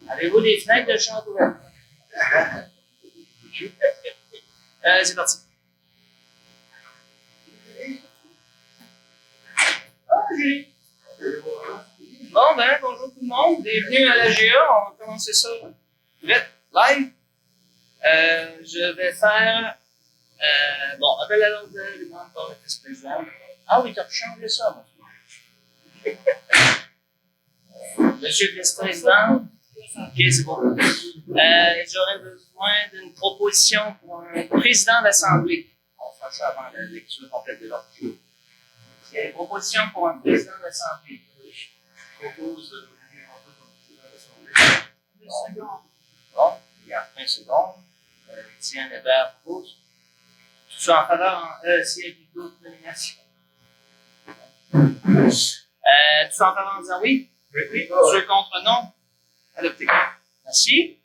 Avez-vous des fenêtres de chambre ouvertes? C'est parti. Ah, Julie. Bon, ben, bonjour tout le monde. Bienvenue à la GA. On va commencer ça vite, live. Je vais faire. Bon, appel à l'ordre de demande par le vice-président. Ah oui, tu as changé ça, moi. Monsieur le vice-président. Ok, c'est bon. J'aurais besoin d'une proposition pour un président d'Assemblée. On fera ça avant la lecture complète de l'ordre du jour. Il y a une proposition pour un président d'Assemblée. Je propose de nommer un président d'Assemblée. 2 secondes. Bon, il y a 1 seconde. Étienne Hébert propose. Tout ça en faveur, s'il y a d'autres nominations. Tout ça en faveur en disant oui? Oui. Ceux contre non? Adopté. Merci.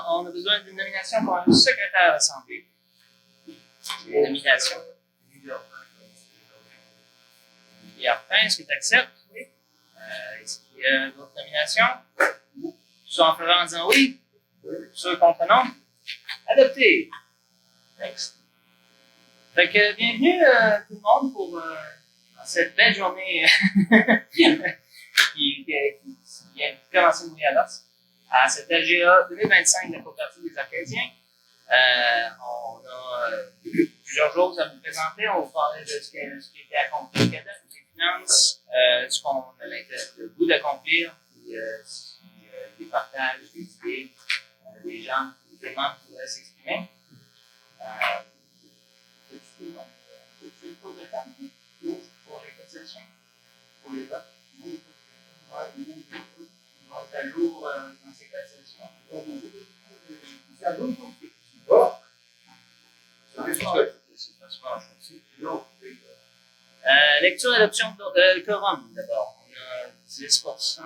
On a besoin d'une nomination pour un secrétaire d'Assemblée. Une nomination. Arpin, est-ce que tu acceptes? Oui. Est-ce qu'il y a d'autres nominations? Tout ça en faveur en disant oui? Ceux contre non? Adopté. Next. Fait que bienvenue tout le monde pour cette belle journée qui vient de commencer de Montréal à cette LGA 2025 de la coopérative des Acadiens. On a plusieurs choses à vous présenter. On va vous parler de ce qui a été accompli au Québec, des finances, ce qu'on a le goût d'accomplir, puis des partages, des idées, des gens, des membres qui voudraient s'exprimer. Petit tour de table pour les cotisations, pour les votes. À jour dans ces cotisations. Lecture et adoption de quorum d'abord. On a 10%.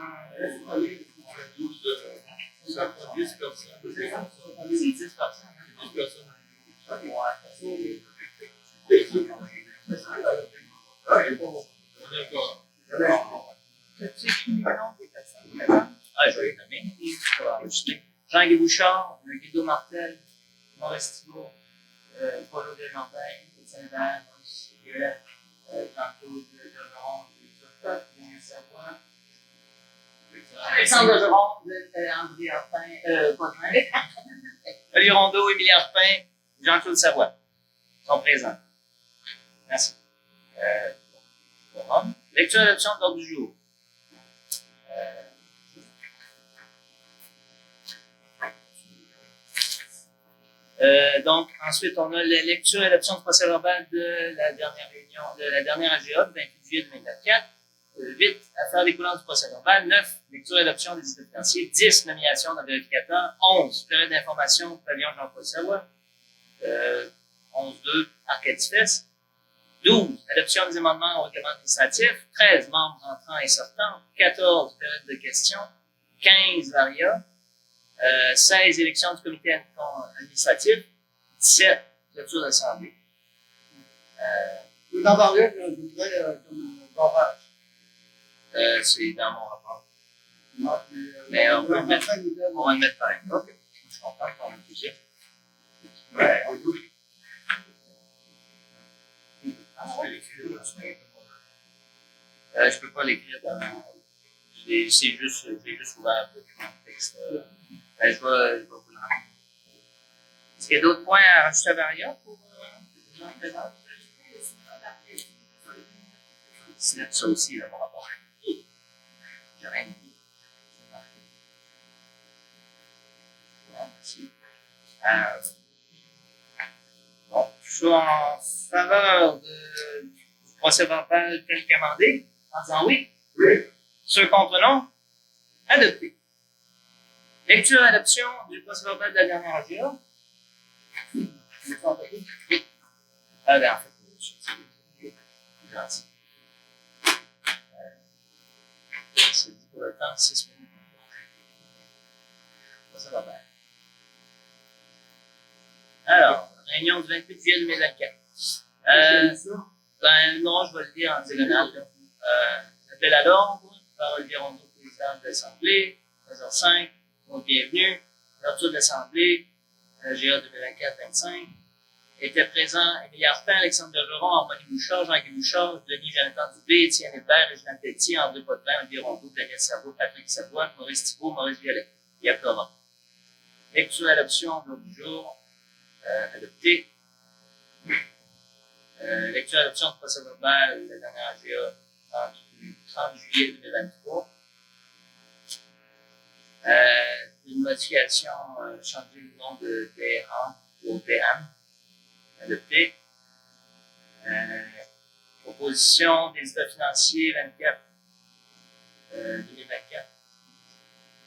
C'est 10%. Ah, je vais les nommer. Je vais enregistrer. Jean-Guy Bouchard, Guido Martel, Maurice Thibault, Paulo Desjardins, Étienne Hébert, Maurice Guéret, Jean-Claude Bergeron, Julien Savoie, Alexandre Bergeron, André Arpin, Potvin, Olivier Rondeau, Émilie Arpin, Jean-Claude Savoie sont présents. Merci. Lecture et adoption de l'ordre du jour. Donc, ensuite, on a la lecture et l'adoption du procès verbal de la dernière réunion, de la dernière AGA, du 28 juillet 2024. 8, affaires découlant du procès verbal. 9, lecture et adoption des états financiers. 10, nomination d'un vérificateur. 11, période d'information, pavillon Jean-Paul Savoie. 11.2, Arcadifes. 12, adoption des amendements au règlement administratif. 13, membres entrants et sortants. 14, période de questions. 15, varia. 16, élection du comité administratif. 17, lecture d'assemblée. Dans parler, je voudrais comme barrage. C'est dans mon rapport. Mais on va le mettre pareil. OK. Je comprends qu'on a plusieurs. Ouais. Je peux pas l'écrire dans mon. C'est juste, j'ai juste ouvert le document de texte. Je vais vous le rendre. Est-ce qu'il y a d'autres points à rajouter à Varia pour les gens présents? C'est ça aussi, là, mon rapport. J'ai rien dit. Bon, merci. Bon, je suis en faveur du procès verbal tel qu'amendé, en disant oui. Oui. Ceux contre non, adopté. Lecture et adoption du procès verbal de la dernière AGA. Ah, ben, en fait, c'est gentil. C'est dit pour le temps, 6 minutes. Ça va bien. Alors, réunion du 28 juillet 2024. Ben non, je vais le dire en diagonale. Appel à l'ordre. parole d'Irondo, président de l'Assemblée, 13h05, donc bienvenue, l'ouverture de l'Assemblée, GA 2024-25. Étaient présents Émilie Arpin, Alexandre Bergeron, Harmonie Bouchard, Jean-Guy Bouchard, Denis Jonathan Dubé, Étienne Hébert, Régina Pelletier, André Potvin, Olivier Rondeau, Daniel Savoie, Patrick Savoie, Maurice Thibault, Maurice Violet. Il y a Florent. Lecture et adoption de l'ordre du jour. Adopté. Lecture et adoption de procès-verbal de la dernière GA 30 juillet 2023. Une modification, changer le nom de Téhéran au Téhéran. Adopté. Proposition des états financiers 2024.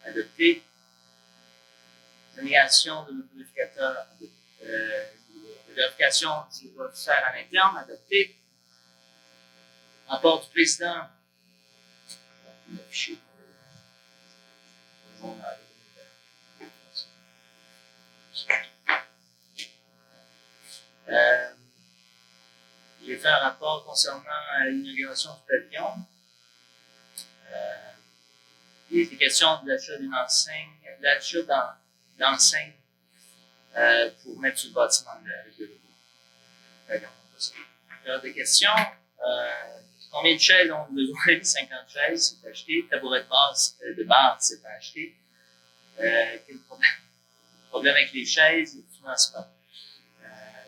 Adopté. Dénégation de modificateur. Vérification du officiel à l'interne. Adopté. Rapport du président. J'ai fait un rapport concernant l'inauguration du pavillon. Il était question de l'achat d'une enseigne, d'enseigne pour mettre sur le bâtiment avec le logo. Alors, des questions. Combien de chaises ont besoin? 50 chaises, c'est acheté. Tabouret de base, c'est pas acheté. Quel problème? Problème avec les chaises et le financement.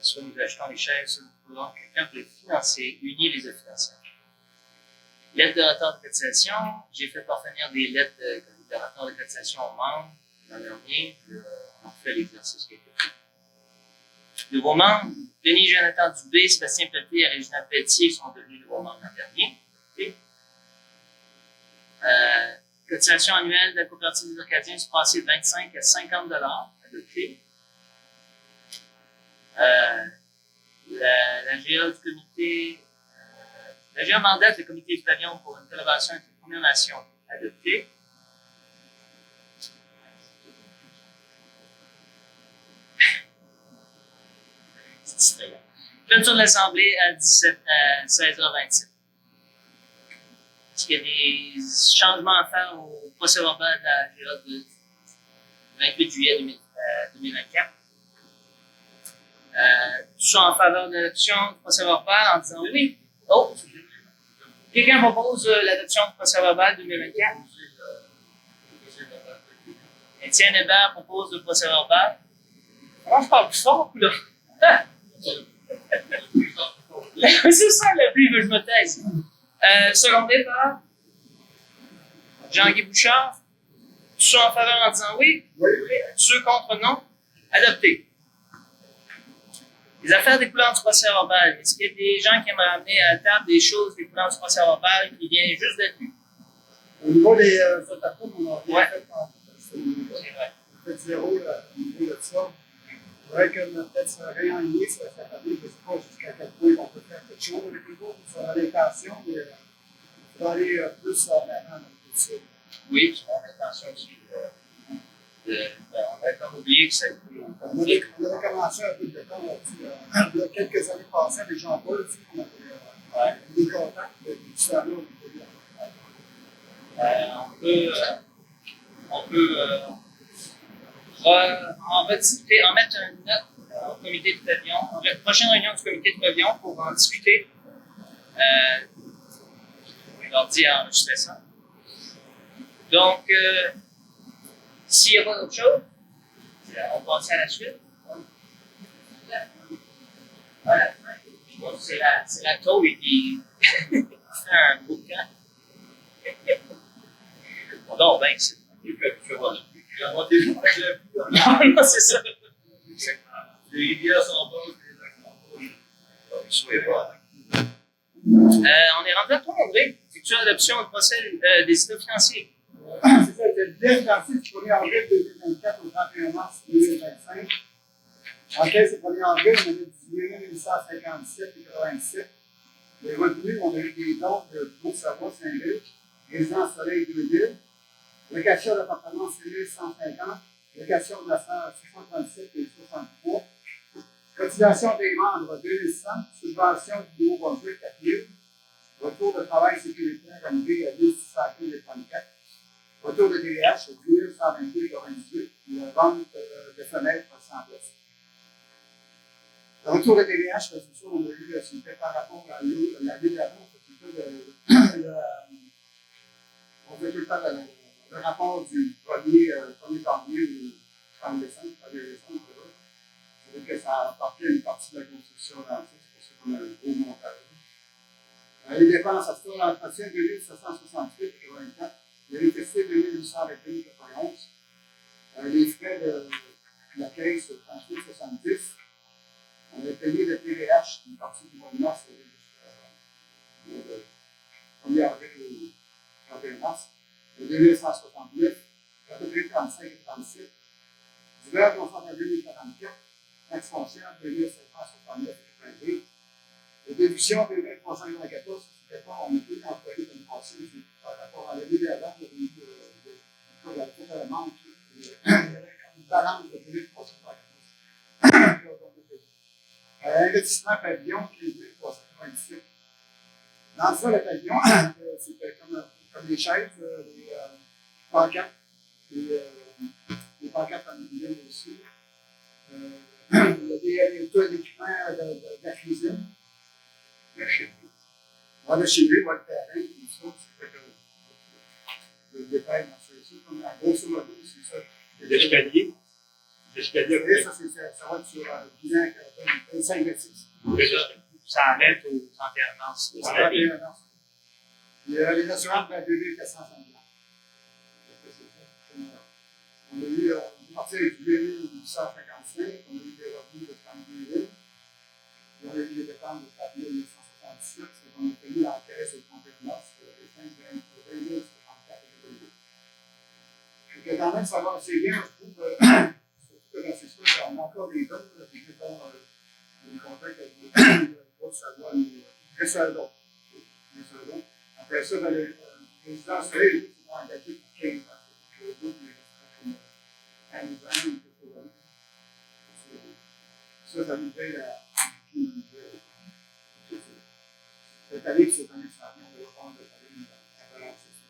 Soit nous achetons les chaises, soit nous trouvons quelqu'un pour les financer, unir les financiers. Lettre de retard de cotisation. J'ai fait parvenir des lettres de retard de cotisation aux membres l'an dernier. On fait l'exercice qui a été fait. Nouveaux membres, Denis Jonathan Dubé, Sébastien Pelletier et Régina Pelletier sont devenus nouveaux membres l'an dernier. Cotisation annuelle de la coopérative des Acadiens se passée de 25 à 50 $, adopté. La GA du comité, la GA mandate le comité du pavillon pour une collaboration avec les Premières Nations, adopté. Clôture de l'Assemblée à 16h27. Est-ce qu'il y a des changements à faire au procès-verbal de la GA de 28 juillet 2024? Tous sont en faveur de l'adoption du procès-verbal en disant oui. Oh! Quelqu'un propose l'adoption du procès-verbal 2024? Étienne Hébert propose le procès-verbal. Comment je parle plus fort, là? C'est ça, le plus, je me taise. Secondé par Jean-Guy Bouchard. Tous sont en faveur en disant oui. Ceux contre non. Adopté. Les affaires découlant du procès-verbal. Est-ce qu'il y a des gens qui aimeraient amener à la table des choses découlant du procès-verbal qui viennent juste d'être vues? Au niveau des autocoupes, on a rien fait en C'est vrai. fait zéro au niveau de ça. C'est vrai que peut-être se réaligner sur cette année, je ne sais pas jusqu'à quel point on peut faire quelque chose avec les autres sur l'intention, mais il faut aller plus en avant dans le dossier. Oui, tu prends l'attention aussi. On a comme oublié que ça a été. On avait commencé un peu de temps il y a quelques années passées avec Jean-Paul aussi, on avait des contacts différents. On peut en rediscuter, en mettre une note au comité de pavillon, en prochaine réunion du comité de pavillon pour en discuter. Je leur dis à enregistrer ça. Donc, s'il n'y a pas d'autre chose, on passe à la suite. Voilà. C'est la taux qui fait un bouquin. Non, ben, c'est. Non, c'est ça. Les rivières sont bonnes, les on est rendu à toi, André. Future adoption du procès des états financiers. C'est ça, le bilan financier du 1er avril 2024 au 31 mars 2025. En caisse, le 1er avril, on avait 18 857,87. Les revenus, on a eu des dons de Beau-Savoie, Saint-Luc, Résidence Soleil 2000. Location d'appartement, c'est 1150. Location de la salle, 637 et 63. Cotisation des membres, 2100. Subvention du Nouveau-Brunswick, 4000. Retour de travail sécuritaire rénové à 1634. Retour de TVH, 1122,98. Puis la vente de fenêtres, 100 pièces. Le retour de TVH, c'est sûr, on a vu, c'était par rapport à l'année d'avant, on fait tout le temps le rapport du 1er janvier ou 30 décembre, 1er décembre, ça veut dire que ça a apporté une partie de la construction dans ça, c'est pour ça qu'on a un gros montage. Les dépenses à ça, l'entretien 2768,84, l'électricité 2821,91, les frais de la caisse 38,70, on a payé le TVH, une partie du mois de mars, le 1er avril au 31 mars, 2169, à peu près 35 et 37, divers consommateurs 2044, taxe foncière 2569 et 82, les déductions 2394, c'était pas, on a pu employer comme passé, par rapport à l'année d'avant, il y avait eu la faute à la manque, il y avait une balance de 2394. Investissement pavillon, 15 397. Dans ça, le pavillon, c'était comme les chaises, les pancartes, les pancartes familiales aussi. Il y a tout l'équipement de la cuisine. La chimie. Le chimie, le terrain, tout ça, c'était le détail dans ça. Comme à grosso modo, c'est ça. L'escalier. L'escalier. Ça va être sur bilan 25 26. Ça arrête aux enterrements. Les assurances, 2450. On a eu, on est parti avec 2855, on a eu des revenus de 32 000. On a eu des dépenses de 4 977, c'est qu'on a payé en caisse au 31 mars, les 5 20 064 et quand même, ça va assez bien, je trouve, surtout que dans ces choses, on a encore des dons, des contacts avec les autres, ça doit nous rester à d'autres. Après ça, dans les résidences, c'est engagé pour 15 ans. Les autres, les restaurants comme 15 ans, ça nous aide à. Cette année, ça vient, on va prendre de relancer ça.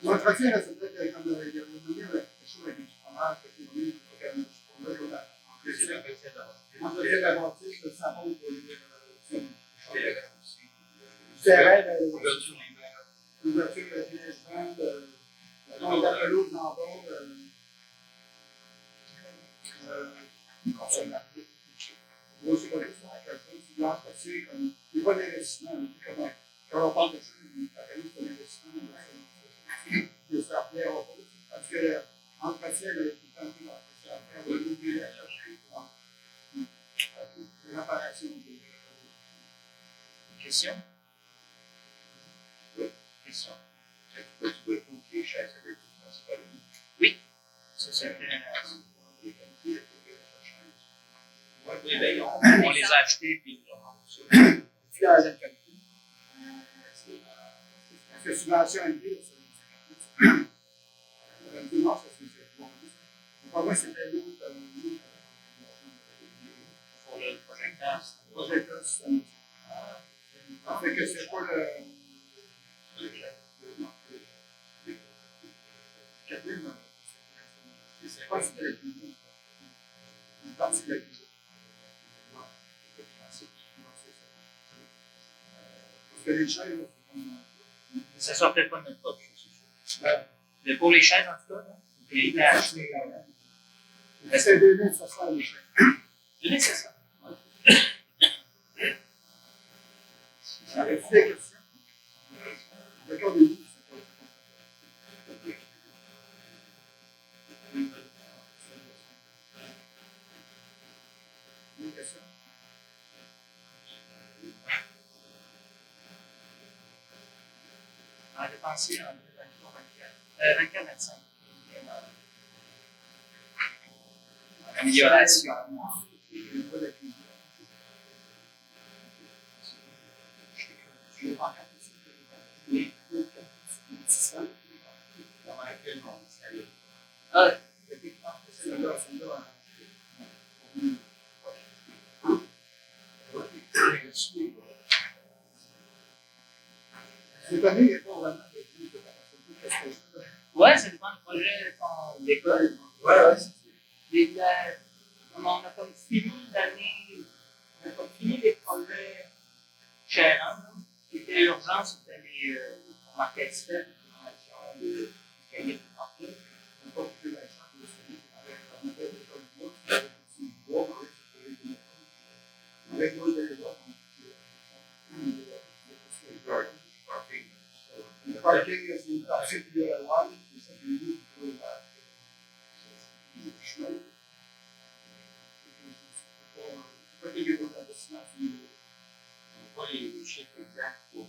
L'entretien, c'est peut-être comme il y a quelque chose avec du fromage, entretien de la bâtisse, le savon pour les terrain, l'ouverture de la finesse, la tombe d'apollo dans le bord, grosso modo, c'est l'entretien comme il n'y a pas d'investissement. Quand on parle de ça, il c'est un investissement. De se faire bien au repos. Parce que l'entretien, il y a tout le temps plus d'entretien à faire, de l'oublier à chercher pour les réparations. Question? Oui. Question? Tu dois tout les chaises avec tout ça, c'est pas lui. Oui. Ça, c'était. Oui, bien, on les a achetés, puis Puis à la qualité. Parce que subvention à une ville, c'est dimanche, c'est bon. Pour moi, c'était l'autre. pour le projecteur. Projecteur, c'est ça fait que c'est pas le. C'est pas si c'est le une partie de la cuisine. Parce que les chaises, Ça ne sortait pas de notre poche, c'est sûr. Mais pour les chaises, en tout cas, là, il était acheté. c'est 2700 les chaises. C'est ça. Avez-vous des questions? D'accord, des livres, des questions? On a dépensé en 24, 25. Amélioration. Cette année, il n'y a pas vraiment de plus de capacité. Ouais, ça dépend du projet qu'on décolle. Ouais. On a comme fini l'année, on a comme fini les projets gérants. Ce qui était urgent, c'était les market de formation de cahiers de partout. On n'a pas coupé la chance de se dire qu'on avait des écoles de bois, qui étaient aussi bois, avec nos élèves, le parking, c'est une partie de l'Oise, c'est ça que j'ai dit, pour le chemin. Pas qu'il y ait des investissements, On n'a pas les chiffres exacts pour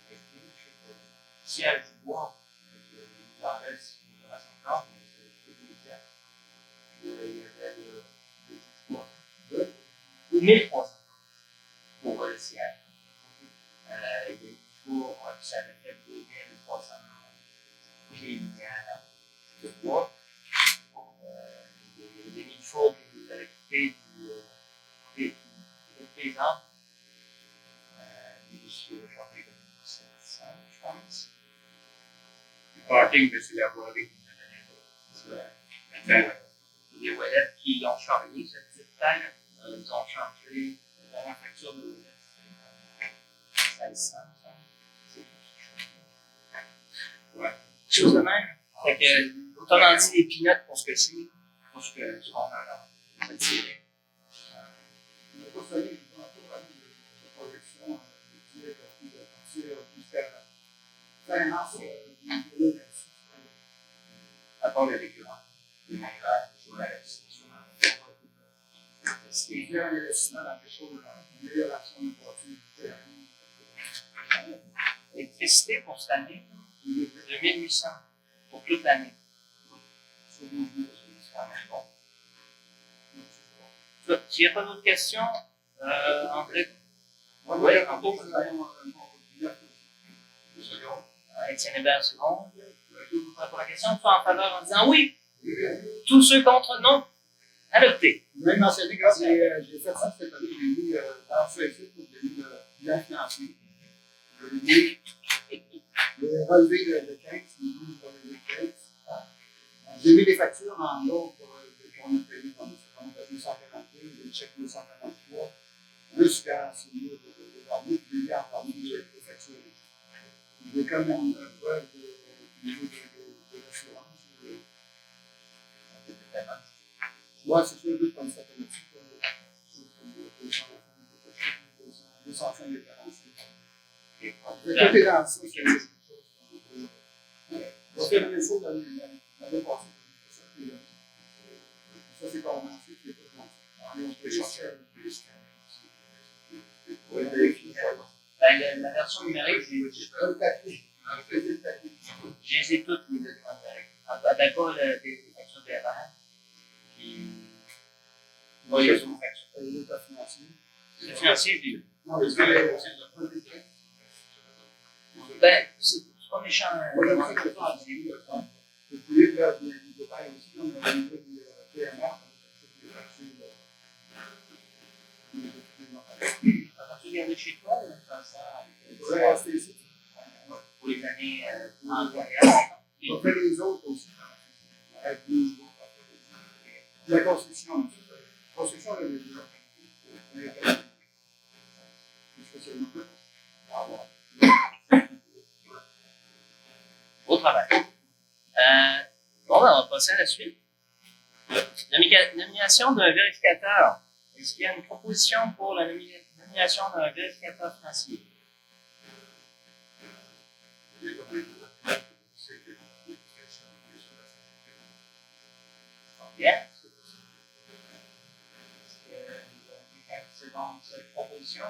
les chiffres siège du bois. Il en reste, il en reste encore, mais c'est plus exact. Il y avait le 1300 pour le siège. Il y a une tour, ça avait fait 2300 pieds de bois. Il y a des mille-fours qui nous avaient coupé des paysans. Ici, aujourd'hui, comme 700, je pense. Le parking de Syllaborie, les wallets qui ont changé cette petite taille, ils ont changé la manufacture de wallets. 1600, ouais. Chose de même. Fait que, autrement dit, les peanuts pour ce que c'est, pour ce qu'on a là. C'est tiré. on n'a pas fallu une projection de dire de partir jusqu'à fin mars 2026. À part les récurrents. Les journalistes. C'est bien un investissement dans quelque chose de l'amélioration de la terrain. L'électricité pour cette année, 2800 pour toute l'année. Sur 12 mois. C'est quand même bon. S'il n'y a pas d'autres questions, André, Oui, en gros, nous avons un bon 2 secondes. Étienne Hébert, second. Vous pour la question, soit en faveur en disant oui. Tous ceux contre, non. Adopté. Même mentionné, grâce j'ai fait ça cette année, j'ai mis dans ce site, j'ai mis le bilan financier. J'ai mis le relevé de 15, j'ai mis le relevé de 15. J'ai mis les factures en ordre qu'on a payé dans le compte à 242, les chèques 243, jusqu'à celui de Barbeau, puis les gars en Barbeau, les factures. J'ai comme une preuve de l'assurance. Moi, c'est sûr, juste comme ça, comme ça, 205 différences. Tout est dans ça, c'est quelque chose. On fait la même chose l'année passée. Ça, c'est commencé, c'est pas comme ça. Mais on peut chercher plus. La version numérique, Le papier. je les ai toutes les documents numériques. D'abord, les factures de l'erreur. Puis, Moi, il y a une facture. L'état financier. le financier, je l'ai eu. Non, mais c'est Ben, c'est pas méchant. oui, c'est comme ça. Vous pouvez faire des détails aussi, comme au niveau du PMR, Quand tu regardes chez toi, ça vous pouvez rester ici. pour les années antérieures. On fait les autres aussi. Avec les autres. La construction. La construction, elle est déjà. Au travail. Bon, ben, on va passer à la suite. Nomination d'un vérificateur. Est-ce qu'il y a une proposition pour la nomination d'un vérificateur financier? Bien. C'est donc cette proposition.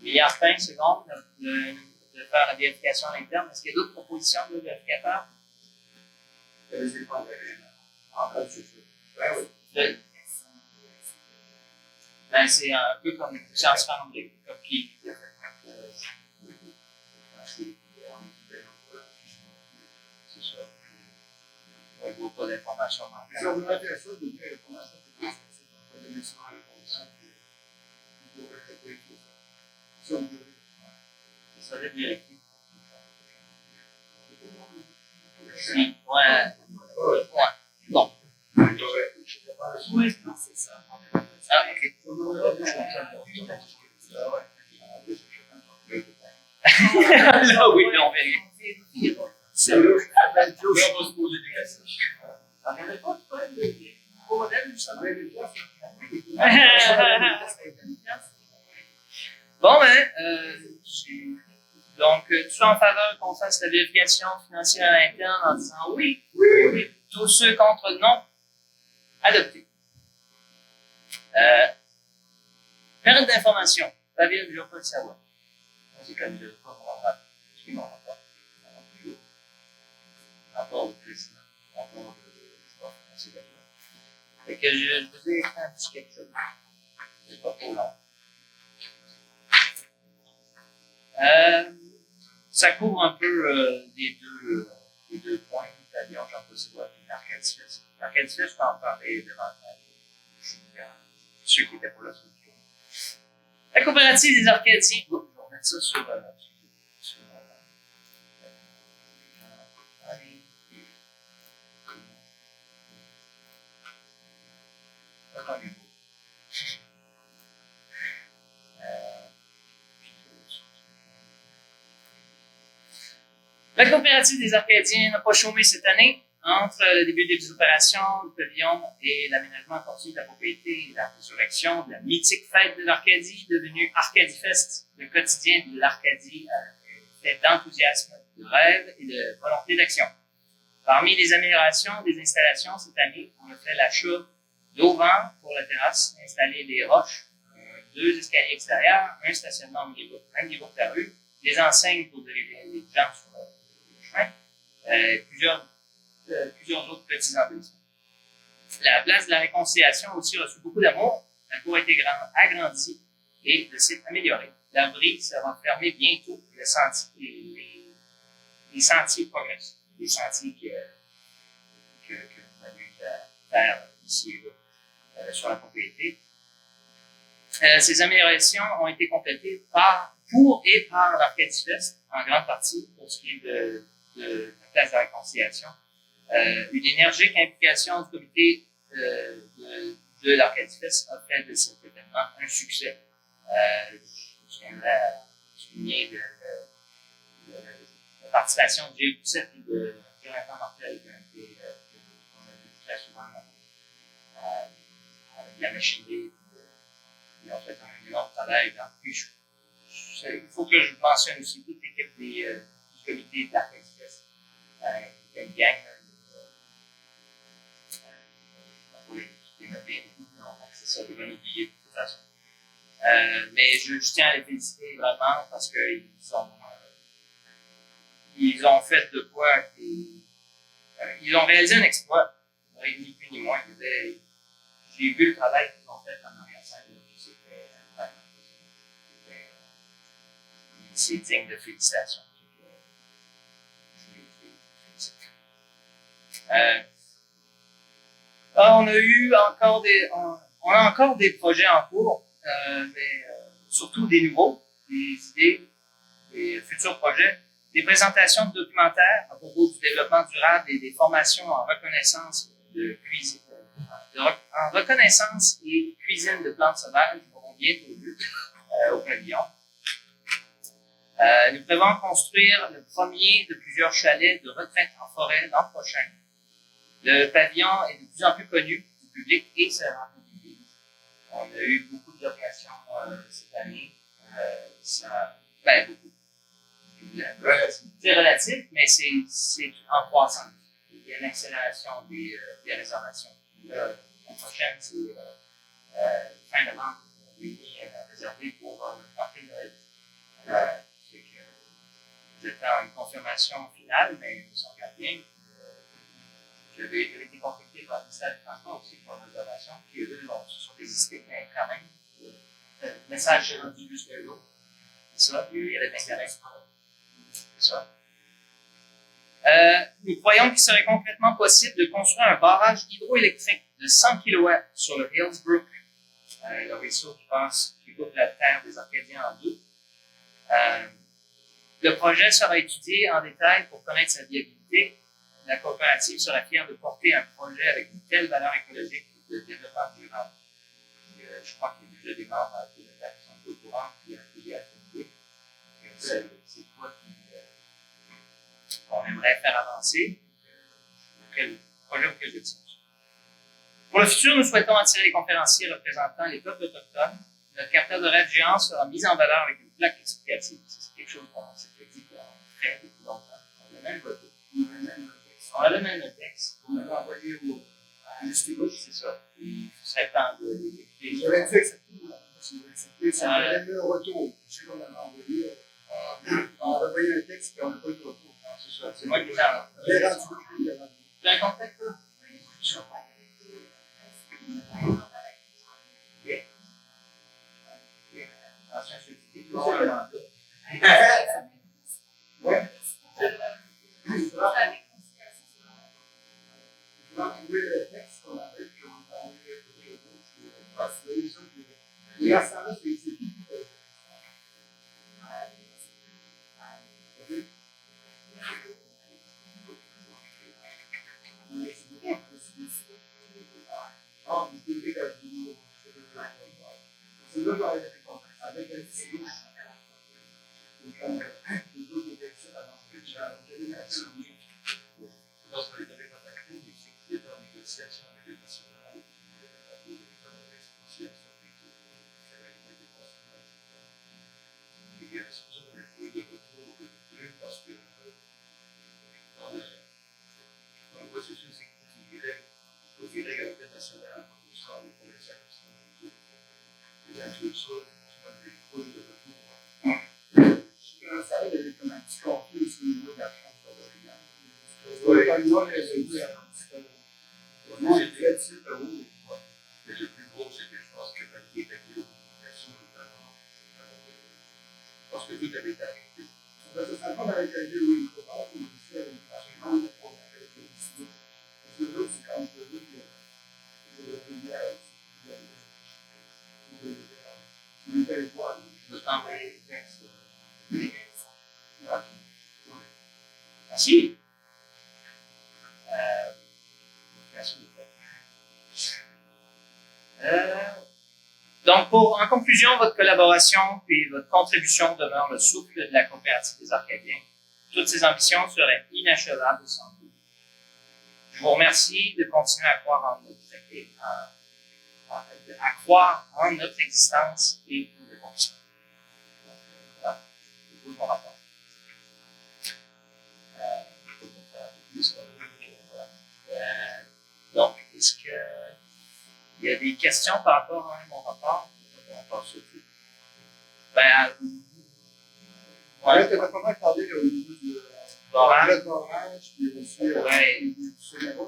Il y a 20 secondes de faire la vérification interne. Est-ce qu'il y a d'autres propositions de vérificateur? Ben, c'est un peu comme Science Foundry, comme qui. C'est ça. Il n'y a pas d'informations dans le Si on veut faire ça, de dire comment ça, c'est pas donner ça à la solide vérifié. Si, ouais. Bon. Oui, non, c'est ça. Ah, ok. Là, oui, là, on verra. C'est Là, là. ben, Joe, Là, on va se poser des questions. Ça n'avait pas de problème de modèle, justement. Bon, donc, tout ça en faveur qu'on fasse la vérification financière interne en disant oui, oui, tous ceux contre non, adopté. Période d'information. Fabien, je ne veux pas le savoir. C'est comme je ne veux pas mon rapport. C'est mon rapport. Rapport au président. Rapport de. C'est d'accord. Fait que je vous ai écrit un petit quelque chose. C'est pas trop long. Ça couvre un peu les deux points, Fabien, Jean-Paul et l'Arcadie Fest. L'Arcadie Fest, je peux en parler davantage. Ceux qui étaient pour la solution. La coopérative des Arcadiens. Je vais remettre ça sur. Allez. Attendez-vous. La coopérative des Arcadiens n'a pas chômé cette année. Entre le début des opérations, le pavillon et l'aménagement continu de la propriété et la résurrection de la mythique fête de l'Arcadie, devenue Arcadie Fest, le quotidien de l'Arcadie est fait d'enthousiasme, de rêve et de volonté d'action. Parmi les améliorations des installations cette année, on a fait l'achat d'auvents pour la terrasse, installé des roches, 2 escaliers extérieurs, un stationnement au même niveau que la rue, des enseignes pour diriger les gens sur le chemin, plusieurs autres petits embellissements. La place de la Réconciliation a aussi reçu beaucoup d'amour. La cour a été agrandie et le site amélioré. L'abri sera fermé bientôt. Les sentiers progressent. Les sentiers que vous avez faire ici et là sur la propriété. Ces améliorations ont été complétées pour et par l'Arcadie Fest, en grande partie pour ce qui est de la place de la Réconciliation. Une énergique implication du comité de l'Arcadie Fest a fait de cet événement un succès. Je tiendrai à souligner la participation de Jay Poussette et de Jonathan Martel, qui ont été, qu'on a vu très souvent avec la machinerie. Ils ont fait un énorme travail. Puis, il faut que je mentionne aussi toute l'équipe du comité de l'Arcadie Fest. Il y a une gang. C'est ça, je vais l'oublier de toute façon. Mais je tiens à les féliciter vraiment parce qu'ils ont fait de quoi. Ils ont réalisé un exploit, ni plus ni moins. J'ai vu le travail qu'ils ont fait en arrière-scène. C'est digne de félicitations. On a encore des projets en cours, mais surtout des nouveaux, des idées, des futurs projets, des présentations de documentaires à propos du développement durable et des formations en reconnaissance de cuisine, en reconnaissance et cuisine de plantes sauvages auront bientôt lieu au pavillon. Nous prévoyons construire le premier de plusieurs chalets de retraite en forêt l'an prochain. Le pavillon est de plus en plus connu du public et se rend public. On a eu beaucoup de locations cette année. Beaucoup. C'est relatif, mais c'est en croissance. Il y a une accélération des réservations. L'an prochaine, c'est fin novembre, réservé pour le party de Noël. Vous êtes en une confirmation finale, mais on s'en regarde bien. J'avais été contacté par le ministère du Transport aussi pour une réservation, qui eux se sont désistés, mais quand même, le message est rendu jusqu'à l'eau. C'est ça, il y a de l'intérêt. C'est ça. Nous croyons qu'il serait concrètement possible de construire un barrage hydroélectrique de 100 kW sur le Hillsbrook, le ruisseau qui coupe la terre des Arcadiens en deux. Le projet sera étudié en détail pour connaître sa viabilité. La coopérative sera fière de porter un projet avec une telle valeur écologique et de développement durable. Je crois qu'il y a déjà des membres de la qui sont au courant, qui ont été affiliés. C'est quoi qu'on aimerait faire avancer, le projet auquel je tiens. Pour le futur, nous souhaitons attirer les conférenciers représentant les peuples autochtones. Notre capteur de rêve géant sera mis en valeur avec une plaque explicative. C'est quelque chose qu'on s'est dit qu'on ferait depuis longtemps. On a même voté. On a même le texte. On l'avait envoyé à l'Institut. C'est ça. Il serait temps de l'écouter. J'avais dit accepté, ça me donnait le retour. Je sais qu'on l'avait envoyé. On avait envoyé un texte et on n'a pas eu de retour. C'est ça. C'est moi qui l'ai envoyé. Tu as un contact, là? Ouais. On a trouvé le texte qu'on avait, puis on a envoyé le retour. Et là, ça va, c'est tout. Merci. Donc, en conclusion, votre collaboration et votre contribution demeurent le souffle de la coopérative des Arcadiens. Toutes ces ambitions seraient inachevables sans vous. Je vous remercie de continuer à croire en notre existence et nos accomplissements. Voilà, c'est tout mon rapport. Donc, est-ce qu'il y a des questions par rapport à mon rapport? On passe au tout. Ben, Ouais, tu as pas mal parlé au niveau du barrage, puis aussi du Sénégal.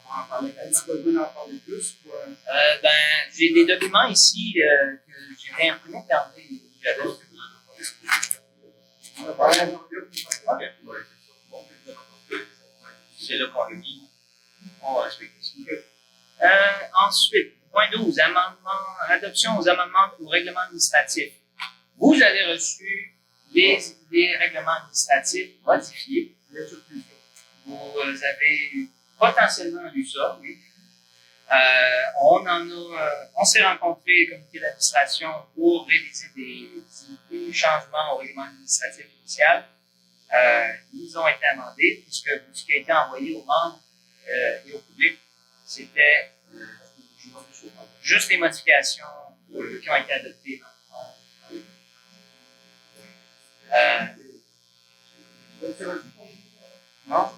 On va en parler. Est-ce que tu veux en parler plus? Ben, j'ai des documents ici que j'ai réimprimés, regardez, j'avais. C'est là qu'on le dit. On va respecter ça. Ensuite, point 12, adoption aux amendements au règlement administratif. Vous avez reçu des règlements administratifs modifiés. Vous avez potentiellement lu ça, oui. On s'est rencontrés, le comité d'administration, pour réaliser des changements au règlement administratif initial. Ils ont été amendés, puisque ce qui a été envoyé aux membres et au public, c'était juste les modifications qui ont été adoptées. Non?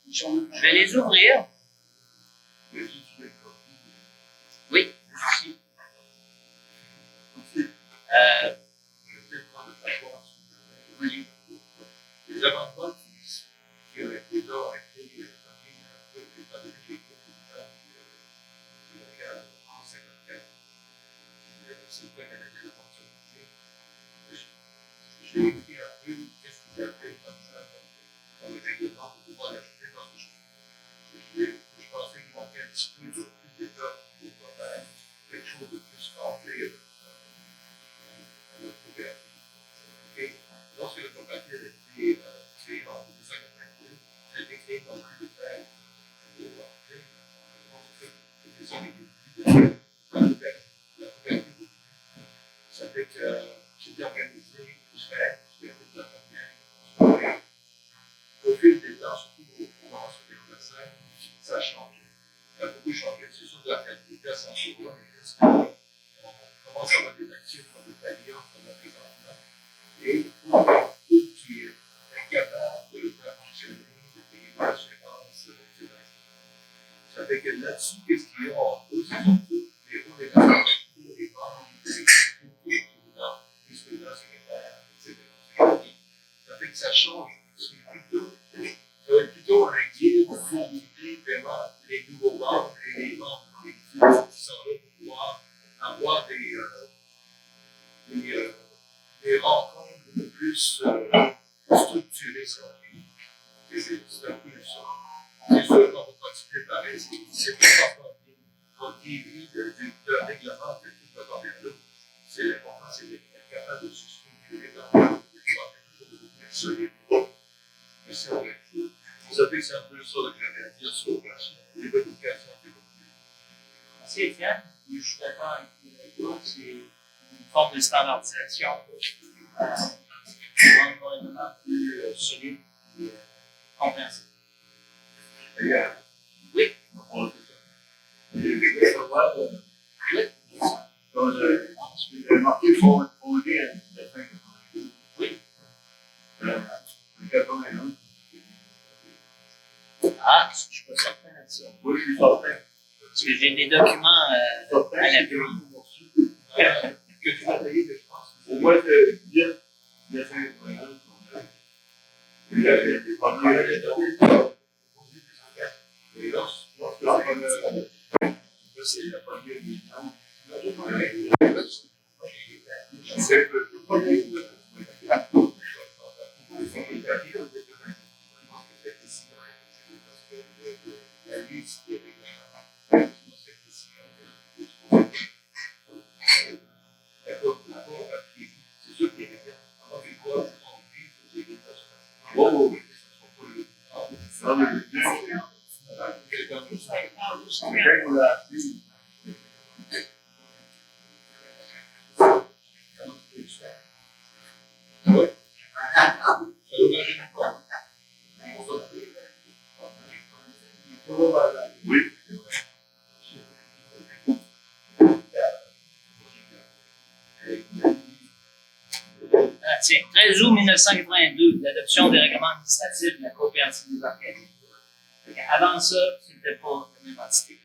Je vais les ouvrir. Oui, ici. Les amendements qui ont été c'est quoi qu'elle a été l'opportunité. J'ai écrit un peu qu'est-ce que vous appelez comme ça. c'était organisé, tout se fait, c'était de la première. Au fil des temps, surtout au moment sur les anniversaires, ça a changé. Ça a beaucoup changé. C'est sûr que la qualité, ça s'en trouve, mais on commence à avoir des actions comme le pavillon, comme le présentement. Et tout qui est incapable de le faire fonctionner, de payer l'assurance, etc. Ça fait que là-dessus, qu'est-ce qu'il y a en plus, c'est surtout les rôles des membres, les membres, les présidents, secrétaires, etc. Ça fait que ça change. Ça va être plutôt un guide pour guider vraiment les nouveaux membres et les membres qui sont là pour pouvoir avoir des rencontres un peu plus structurées sur lui. C'est un peu ça. C'est sûr qu'on va continuer pareil. C'est pas qu'on guérit du règlement de tout le bordel-là. C'est l'important, c'est d'être capable de se structurer dans le monde, de pouvoir faire quelque chose de plus solide. Mais c'est vrai. Ça fait que c'est un peu ça que j'avais à dire sur l'éducation. Merci Étienne. Je suis d'accord avec toi. C'est une forme de standardisation pour rendre le règlement plus solide et compréhensible. Oui. Je vais savoir, Oui. j'ai marqué fondé à 1982. Oui. En 81. Ah, je ne suis pas certain de ça. Moi, je suis certain. Parce que j'ai des documents à l'appui. Que tu vas payer, je pense. Au moins, c'est bien. Il y a 5 ans. Il y a des premiers. Et là, c'est la première mission. C'est le premier. Oui. Ah, tiens, 13 août 1982, l'adoption des règlements administratifs de la coopérative des organismes. Avant ça, ce n'était pas la même entité.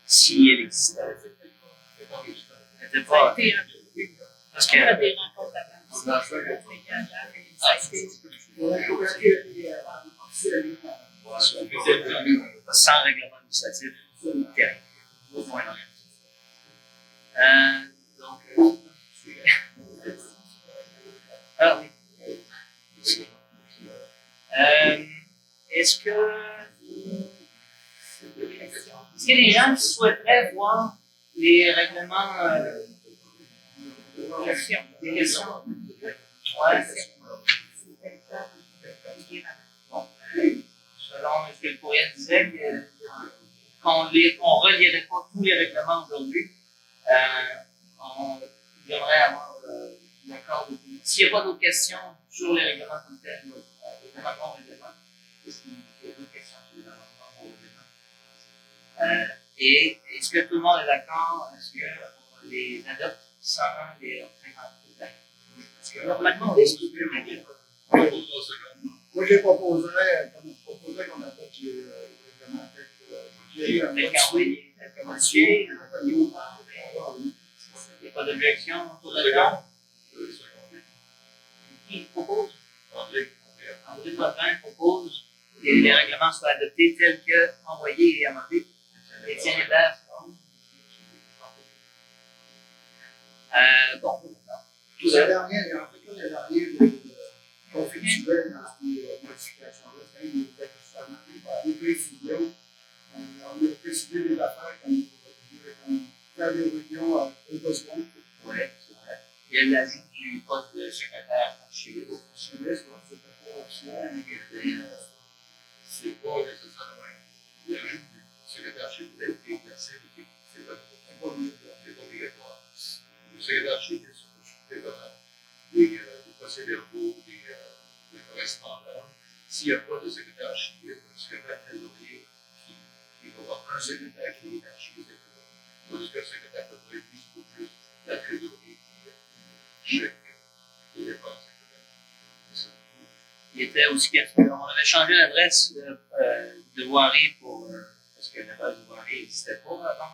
Si elle existait. Elle n'était pas. Parce que. Des rencontres avant. Sans règlement administratif, terrible. Point donc. Ah oui. Est-ce que les gens qui souhaiteraient voir les règlements des questions? Ouais. Bon. Selon ce que le courriel disait, qu'on ne relirait pas tous les règlements aujourd'hui, on devrait avoir l'accord de tout le monde. S'il n'y a pas d'autres questions sur les règlements comme tels, les amendements au règlement, est-ce qu'il y a d'autres questions sur les amendements au règlement? Et est-ce que tout le monde est d'accord? Est-ce qu'on les adopte sans les représenter? Parce que normalement, on est sur le règlement. Moi, j'ai proposé qu'on adopte les règlements avec Envoyé, modifié, il n'y a pas d'objection autour de ça. Qui propose? André Potvin propose que les règlements soient adoptés tels que envoyés et amendés. Étienne Hébert, bon. Tout ça. En fait, il y a rien de conflictuel dans ces modifications-là. C'est des ajustements, des précisions. On a précisé des affaires comme faire des réunions au besoin. Oui, c'est vrai. Il y a l'ajout du poste de secrétaire chez les autres. C'est pas nécessairement l'ajout du secrétaire chez vous a été exercé, c'est pas obligatoire. Le secrétaire chez vous, c'est pas procès-verbaux des correspondants. S'il n'y a pas de secrétaire archiviste, le secrétaire trésorier qui va avoir un secrétaire qui est archiviste, tandis que le secrétaire trésorier, lui, c'est juste la trésorerie qui chèque les dépenses. Il était aussi on avait changé l'adresse de voirie pour parce que l'adresse de voirie n'existait pas avant.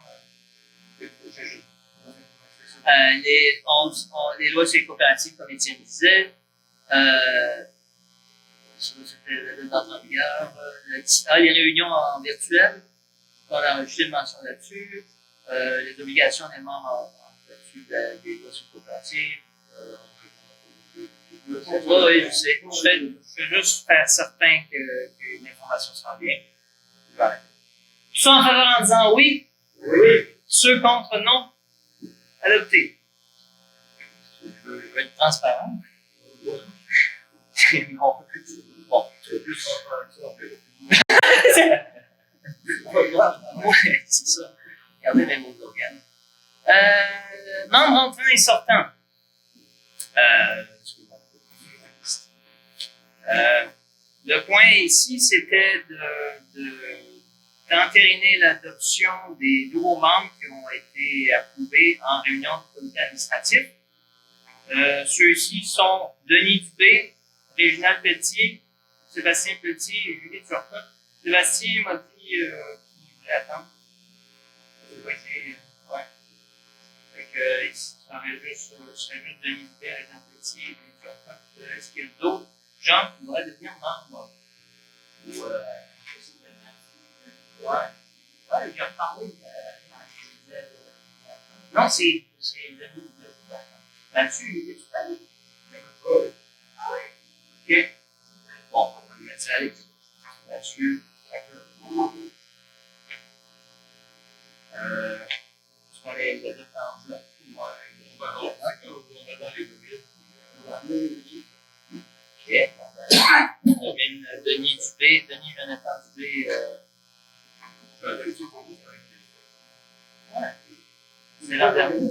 Les lois sur les coopératives, comme Étienne disait, c'était dans en vigueur. Les réunions en virtuel, on a rajouté une mention là-dessus. Les obligations des membres là-dessus des lois sur les coopératives. Oui, je sais. Je veux juste faire certain que l'information sera bien. Voilà. Tout ça en faveur en disant oui. Oui. Ceux contre non. Adopté. Je veux être transparent. Bon. C'est plus transparent que ça, Oui, c'est ça. Regardez mes mots d'organe. Membres entrants et sortants. Le point ici, c'était d'entériner l'adoption des nouveaux membres qui ont été approuvés en réunion du comité administratif. Ceux-ci sont Denis Dubé, Réginald Pelletier, Sébastien Pelletier et Julie Turcotte. Sébastien m'a dit qu'il voulait attendre. Ouais. Fait que, il serait juste Denis Dubé, Réginald Pelletier et Julie Turcotte. Est-ce qu'il y a d'autres gens qui voudraient devenir membres? Ou, ouais. Ouais, j'ai reparlé. Non, c'est Denis. Là-dessus, il est tout à l'heure. OK. Bon, on va le mettre ça à l'équipe. Là-dessus, est-ce qu'on les a défendus là? OK. Denis Dubé, Jonathan Dubé. C'est l'an dernier.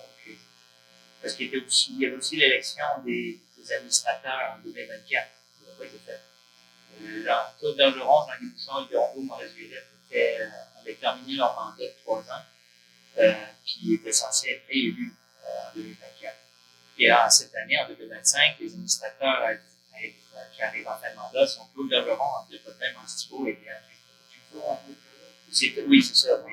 OK. Parce qu'il y avait aussi l'élection des administrateurs en 2024. Ça n'a pas été fait. Claude Bergeron, Jean-Guy Bouchard, Guillaume Roux, Maurice Villette avaient terminé leur mandat de 3 ans, puis ils étaient censés être réélus en 2024. Et en cette année, en 2025, les administrateurs qui arrivent en fin de mandat sont Claude Bergeron, André Potin, Hans Thibault et Léa. Oui, c'est ça.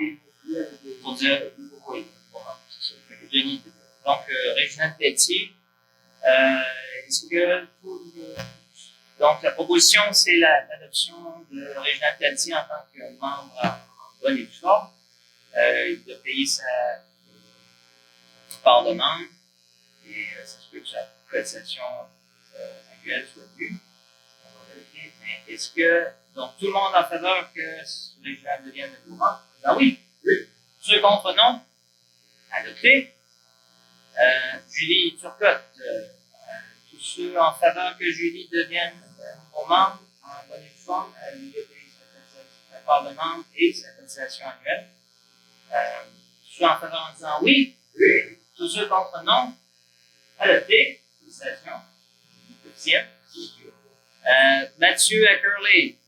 Pour dire, oui, bon, c'est ça. Denis. Donc, Réginald Pelletier, est-ce que donc, la proposition, c'est l'adoption de Réginald Pelletier en tant que membre en bonne et due forme. Il doit payer sa part de membre et ça se peut que sa cotisation annuelle soit due. On va vérifier. Mais est-ce que, donc, tout le monde en faveur que Réginald devienne le membre? Ben oui. Ceux contre non? Adopté. Julie Turcotte. Tous ceux en faveur que Julie devienne nouveau membre en bonne et due forme, lui a payé sa part de membre et sa cotisation annuelle. Tous ceux en faveur en disant oui. Tous ceux contre non? Adopté. Félicitations. Mathieu Ackerley.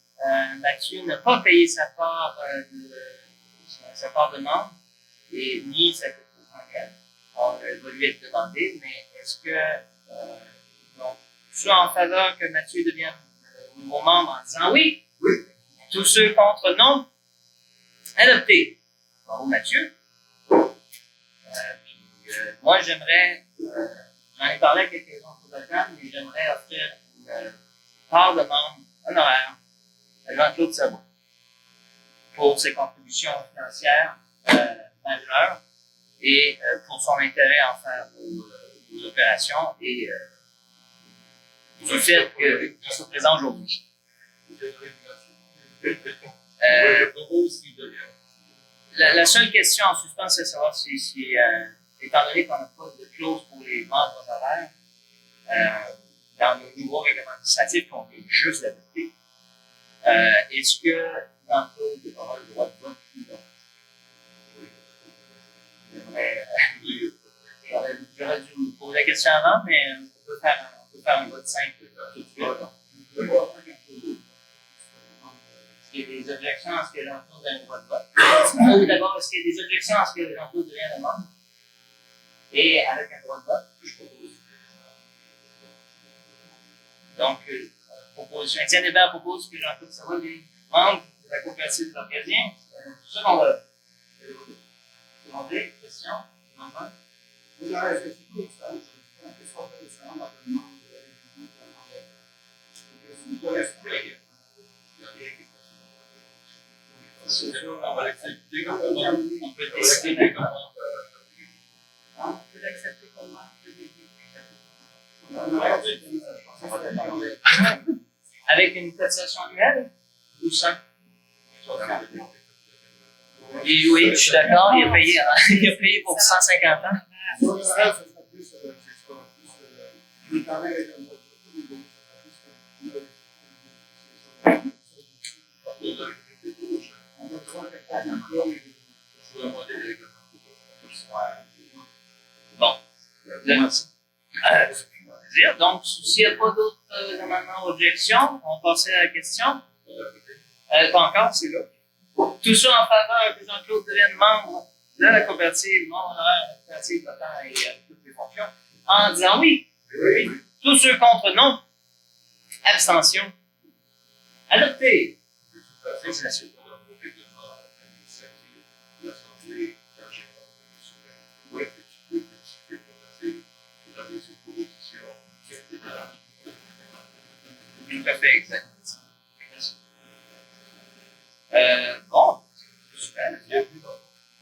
Mathieu n'a pas payé sa part de membre et ni sa cotisation annuelle. On va lui être demandé, mais est-ce que donc, tous ceux en faveur que Mathieu devienne nouveau membre en disant oui? Tous ceux contre non? Adopté. Bravo Mathieu. Moi j'aimerais, j'en ai parlé à quelques-uns autour de la table, mais j'aimerais offrir une part de membre honoraire à Jean-Claude Savoie pour ses contributions financières majeures et pour son intérêt en faire aux opérations et du fait qu'il se présente aujourd'hui. La seule question en suspens, c'est de savoir si étant donné qu'on n'a pas de clause pour les membres honoraires, dans nos nouveaux règlements administratifs qu'on vient juste d'adopter, est-ce que l'entreprise aura le droit de vote ou questions avant, mais on peut faire un vote simple tout de suite. Est-ce qu'il y a des objections à ce que l'entour d'un droit de vote? Ou d'abord, est-ce qu'il y a des objections à ce que l'entour devienne un membre? Et avec un droit de vote? Donc, proposition. Étienne Hébert propose que Jean-Claude Savoie devienne membre de la coopérative de l'Orgasien. Tout ça, on va demander. Question? Amendement? Vous avez effectué ça, c'est un peu sur le salon dans le monde On va l'accepter comme on peut décider comment. On peut l'accepter comme membre de Avec une cotisation annuelle ou sans? Et oui, je suis d'accord, il a payé, hein? Il a payé pour 150 ans. Bon. Donc, s'il n'y a pas d'autres amendements ou objections, on passe à la question. Pas encore, c'est là. Tout ça en faveur que Jean-Claude devienne membre de la coopérative, membre honoraire de la coopérative votant et toutes les fonctions, en disant oui. Oui. Tous ceux contre non. Abstention. Adopté. Félicitations. Tout à fait exact. Bon. Super.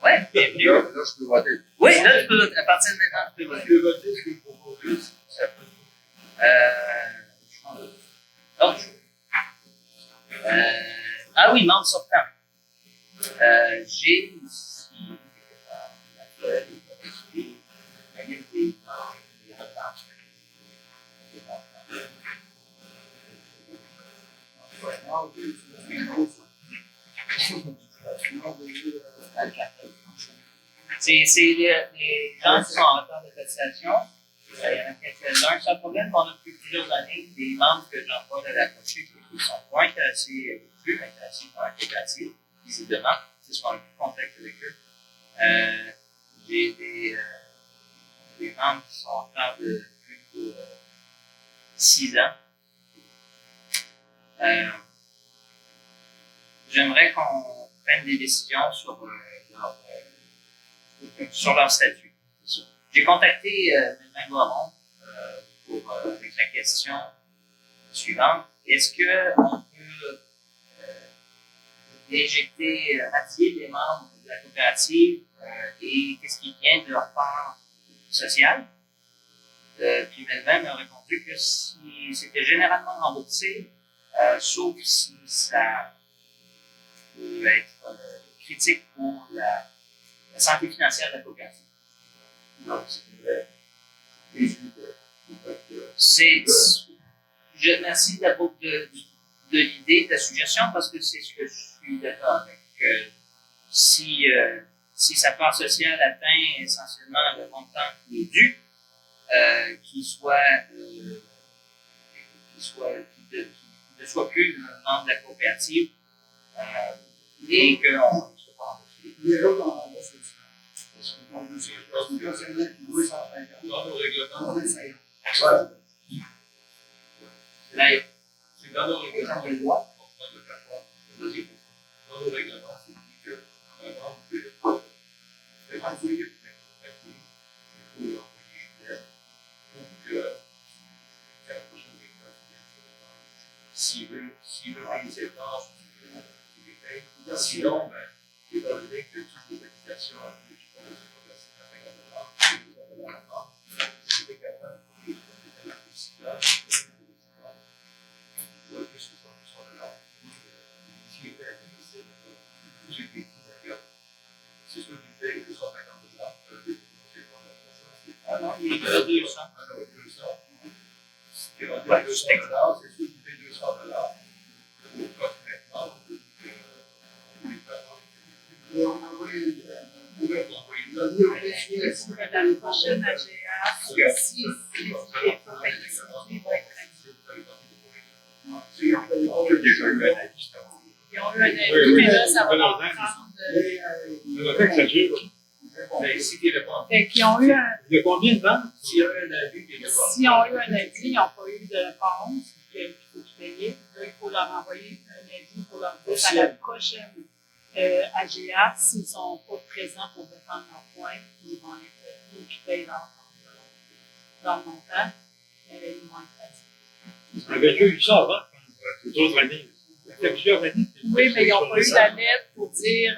Oui, bienvenue. Là, je peux voter. Oui, là, tu peux voter. À partir de maintenant, tu peux voter. Je peux voter ce que je propose. Ah oui, membre sortant. J'ai ici c'est les gens qui sont en retard de cotisation. Il y en a quelques-uns. C'est un problème qu'on a depuis plusieurs années. Des membres que j'envoie de l'approcher qui sont pas intéressés, plus intéressés par la coopérative, visiblement. C'est ce qu'on a pu contact avec eux. J'ai des membres qui sont en retard de plus de 6 ans. J'aimerais qu'on prenne des décisions sur leur statut. J'ai contacté Mme Boiron avec la question suivante. Est-ce qu'on peut éjecter, radier les membres de la coopérative et qu'est-ce qui vient de leur part sociale? Puis Melvin m'a répondu que si c'était généralement remboursé, sauf si ça peut être critique pour la santé financière de la coopérative. Donc, merci d'abord de l'idée, de la suggestion, parce que c'est ce que je suis d'accord avec. Si sa part sociale atteint essentiellement le montant qui est dû, qu'il ne soit plus membre de la coopérative et qu'on ne soit pas embauché. Dans nos règlements, c'est dans nos règlements, les lois. dans nos règlements, c'est dit que un membre peut être envoyé pour être il faut l'envoyer une lettre pour que la prochaine réunion s'il veut payer ses tâches, il les paye. Sinon, étant donné que toutes les activations c'était capable de faire un recyclage. C'est sûr qu'il paye 250 $. Ah non, il est de 200. C'est sûr qu'il paye 200 $. Maintenant, on a envoyé L'année prochaine, à GA, GEA, si les idées ne sont pas exécutées, il va être réduit. Ils ont déjà eu un avis. Ils ont eu un avis, mais là, ça va leur prendre. Le fait que ça dure. Mais si ils répondent, Fait qu'ils ont eu un. Il y a combien de temps? s'il y a un avis, ils répondent. S'ils ont eu un avis, ils n'ont pas eu de réponse, qu'il faut payer. Là, il faut leur envoyer un avis pour leur dire à la prochaine AGA, s'ils ne sont pas présents pour défendre leurs points, ils vont être, ou qui payent leur montant, ils vont être réduits. On avait déjà eu ça avant, les autres années. Il y a plusieurs années. Oui, mais ils n'ont pas eu la lettre pour dire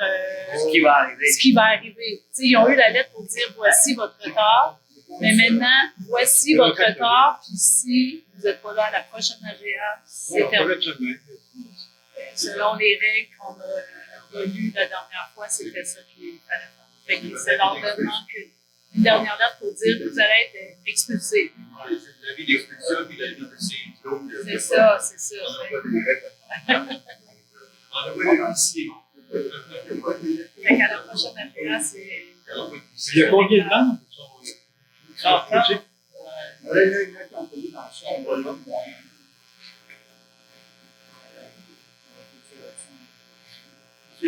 Ce qui va arriver. ce qui va arriver. T'sais, ils ont eu la lettre pour dire voici votre retard, mais maintenant, voici votre retard, puis si vous n'êtes pas là à la prochaine AGA, c'est terminé. Selon les règles qu'on a relues la dernière fois, c'était ça qu'il fallait faire. Fait que c'est leur demande une dernière lettre pour dire que vous allez être expulsés. L'avis d'expulsion, puis l'avis de CIO. C'est ça, c'est ça. On a vu ici. Fait qu'à la prochaine AGA, c'est. Il y a combien de temps? Ensuite,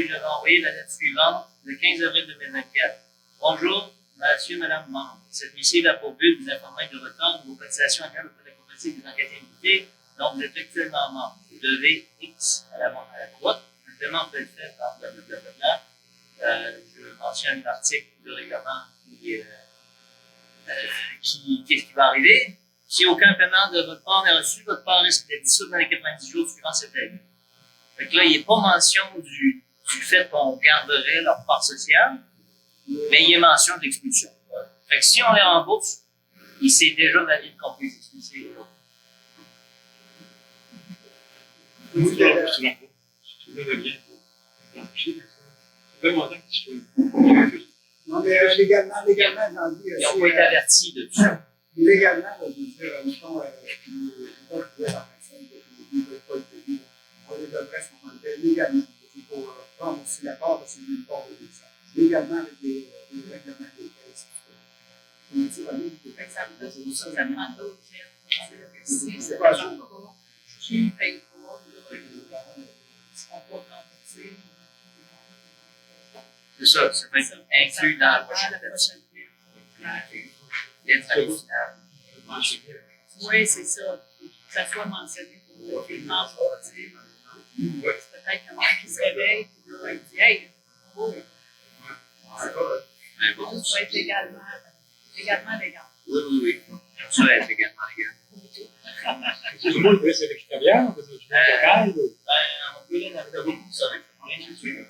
j'avais envoyé la lettre suivante le 15 avril 2024. Bonjour, monsieur, madame membre. Cette missive a pour but de vous informer du retard de vos cotisations annuelles auprès de la coopérative des enquêtes impliquées, dont vous êtes actuellement membre. Vous devez X à la droite. Le paiement peut être fait par blablabla. Je mentionne l'article de règlement qu'est-ce qui va arriver. Si aucun paiement de votre part n'est reçu, votre part risque d'être dissoute dans les 90 jours suivant cette règle. Fait que là, il n'est pas mention du fait qu'on garderait leur part sociale, mais il y a mention de l'expulsion. Fait que si on les rembourse, il s'est déjà valide qu'on peut les expulser. Non, mais légalement, j'en dis. Ils n'ont pas été avertis de tout ça. Légalement, je veux dire, mettons, ils peuvent jouer à 25, ils ne veulent pas le payer. On les devrait se demander légalement pour prendre aussi la part parce qu'ils n'ont pas de ça. Légalement, avec les règlements des caisses. Fait que ça prend d'autres lettres. Si c'est pas qui ne paye pas, ils ne seront pas remboursés. C'est ça, ça peut être inclus dans la prochaine lettre. lettre finale. Oui, c'est ça. Que ça soit mentionné pour les membres sportifs. Peut-être un membre qui se réveille et qui va dire hey, oh, Mais bon, ça doit être légalement légal. oui. Ça va être également légal. Tout le monde peut être à l'extérieur, parce que tu es local. On peut les avoir beaucoup, ça va être rien de suite.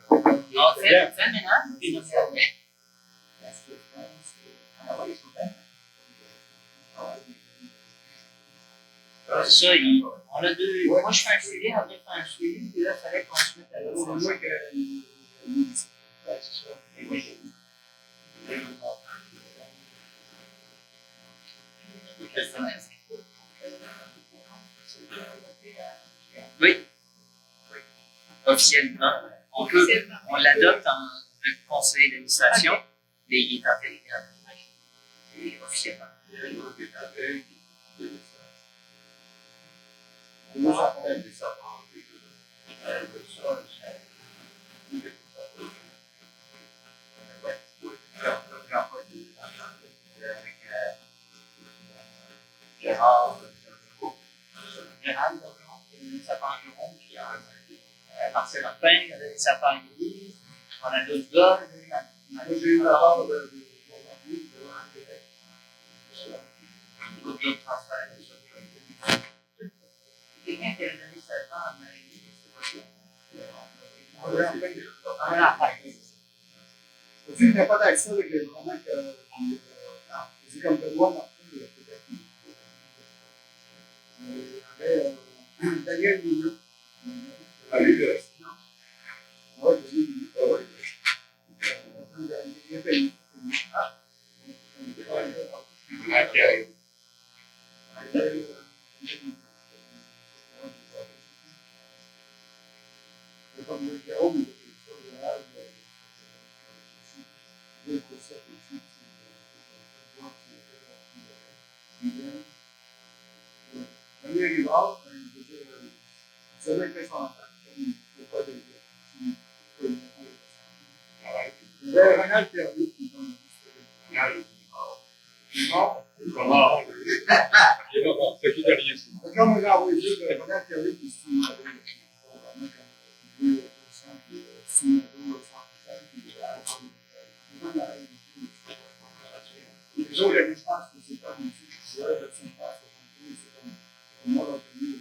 En fait, fais le ménage, puis nous sommes. C'est ça, on a deux. Moi, je fais un suivi, André fait un suivi, puis là, il fallait qu'on se mette à l'autre. C'est moi que. Ouais, c'est ça. Et oui. Oui. Officiellement. On l'adopte en conseil d'administration, mais il est intérimaire. Et officiellement. Gérard, ça part du rond, puis Marcel Martin, ça part du on a d'autres gars. Moi, j'ai eu la part de D'autres gars de transfert. Quelqu'un qui avait donné sa part, mais c'est pas ça. aussi, il n'y a pas d'accès avec les vraiment que. C'est comme Benoît Martin, il y a peut-être. Il y avait Daniel Mignot. Ah, lui, le reste. Oui, Daniel Mignot. Il y a payé. Comme le Jérôme, avait Ronald Perrier qui est mort. Comment? Il est mort, c'est qui derrière ça? Comme on a envoyé de Ronald Perrier qui se les autres, je pense que c'est comme une fille, de 5 ans, c'est comme moi, l'autre pays.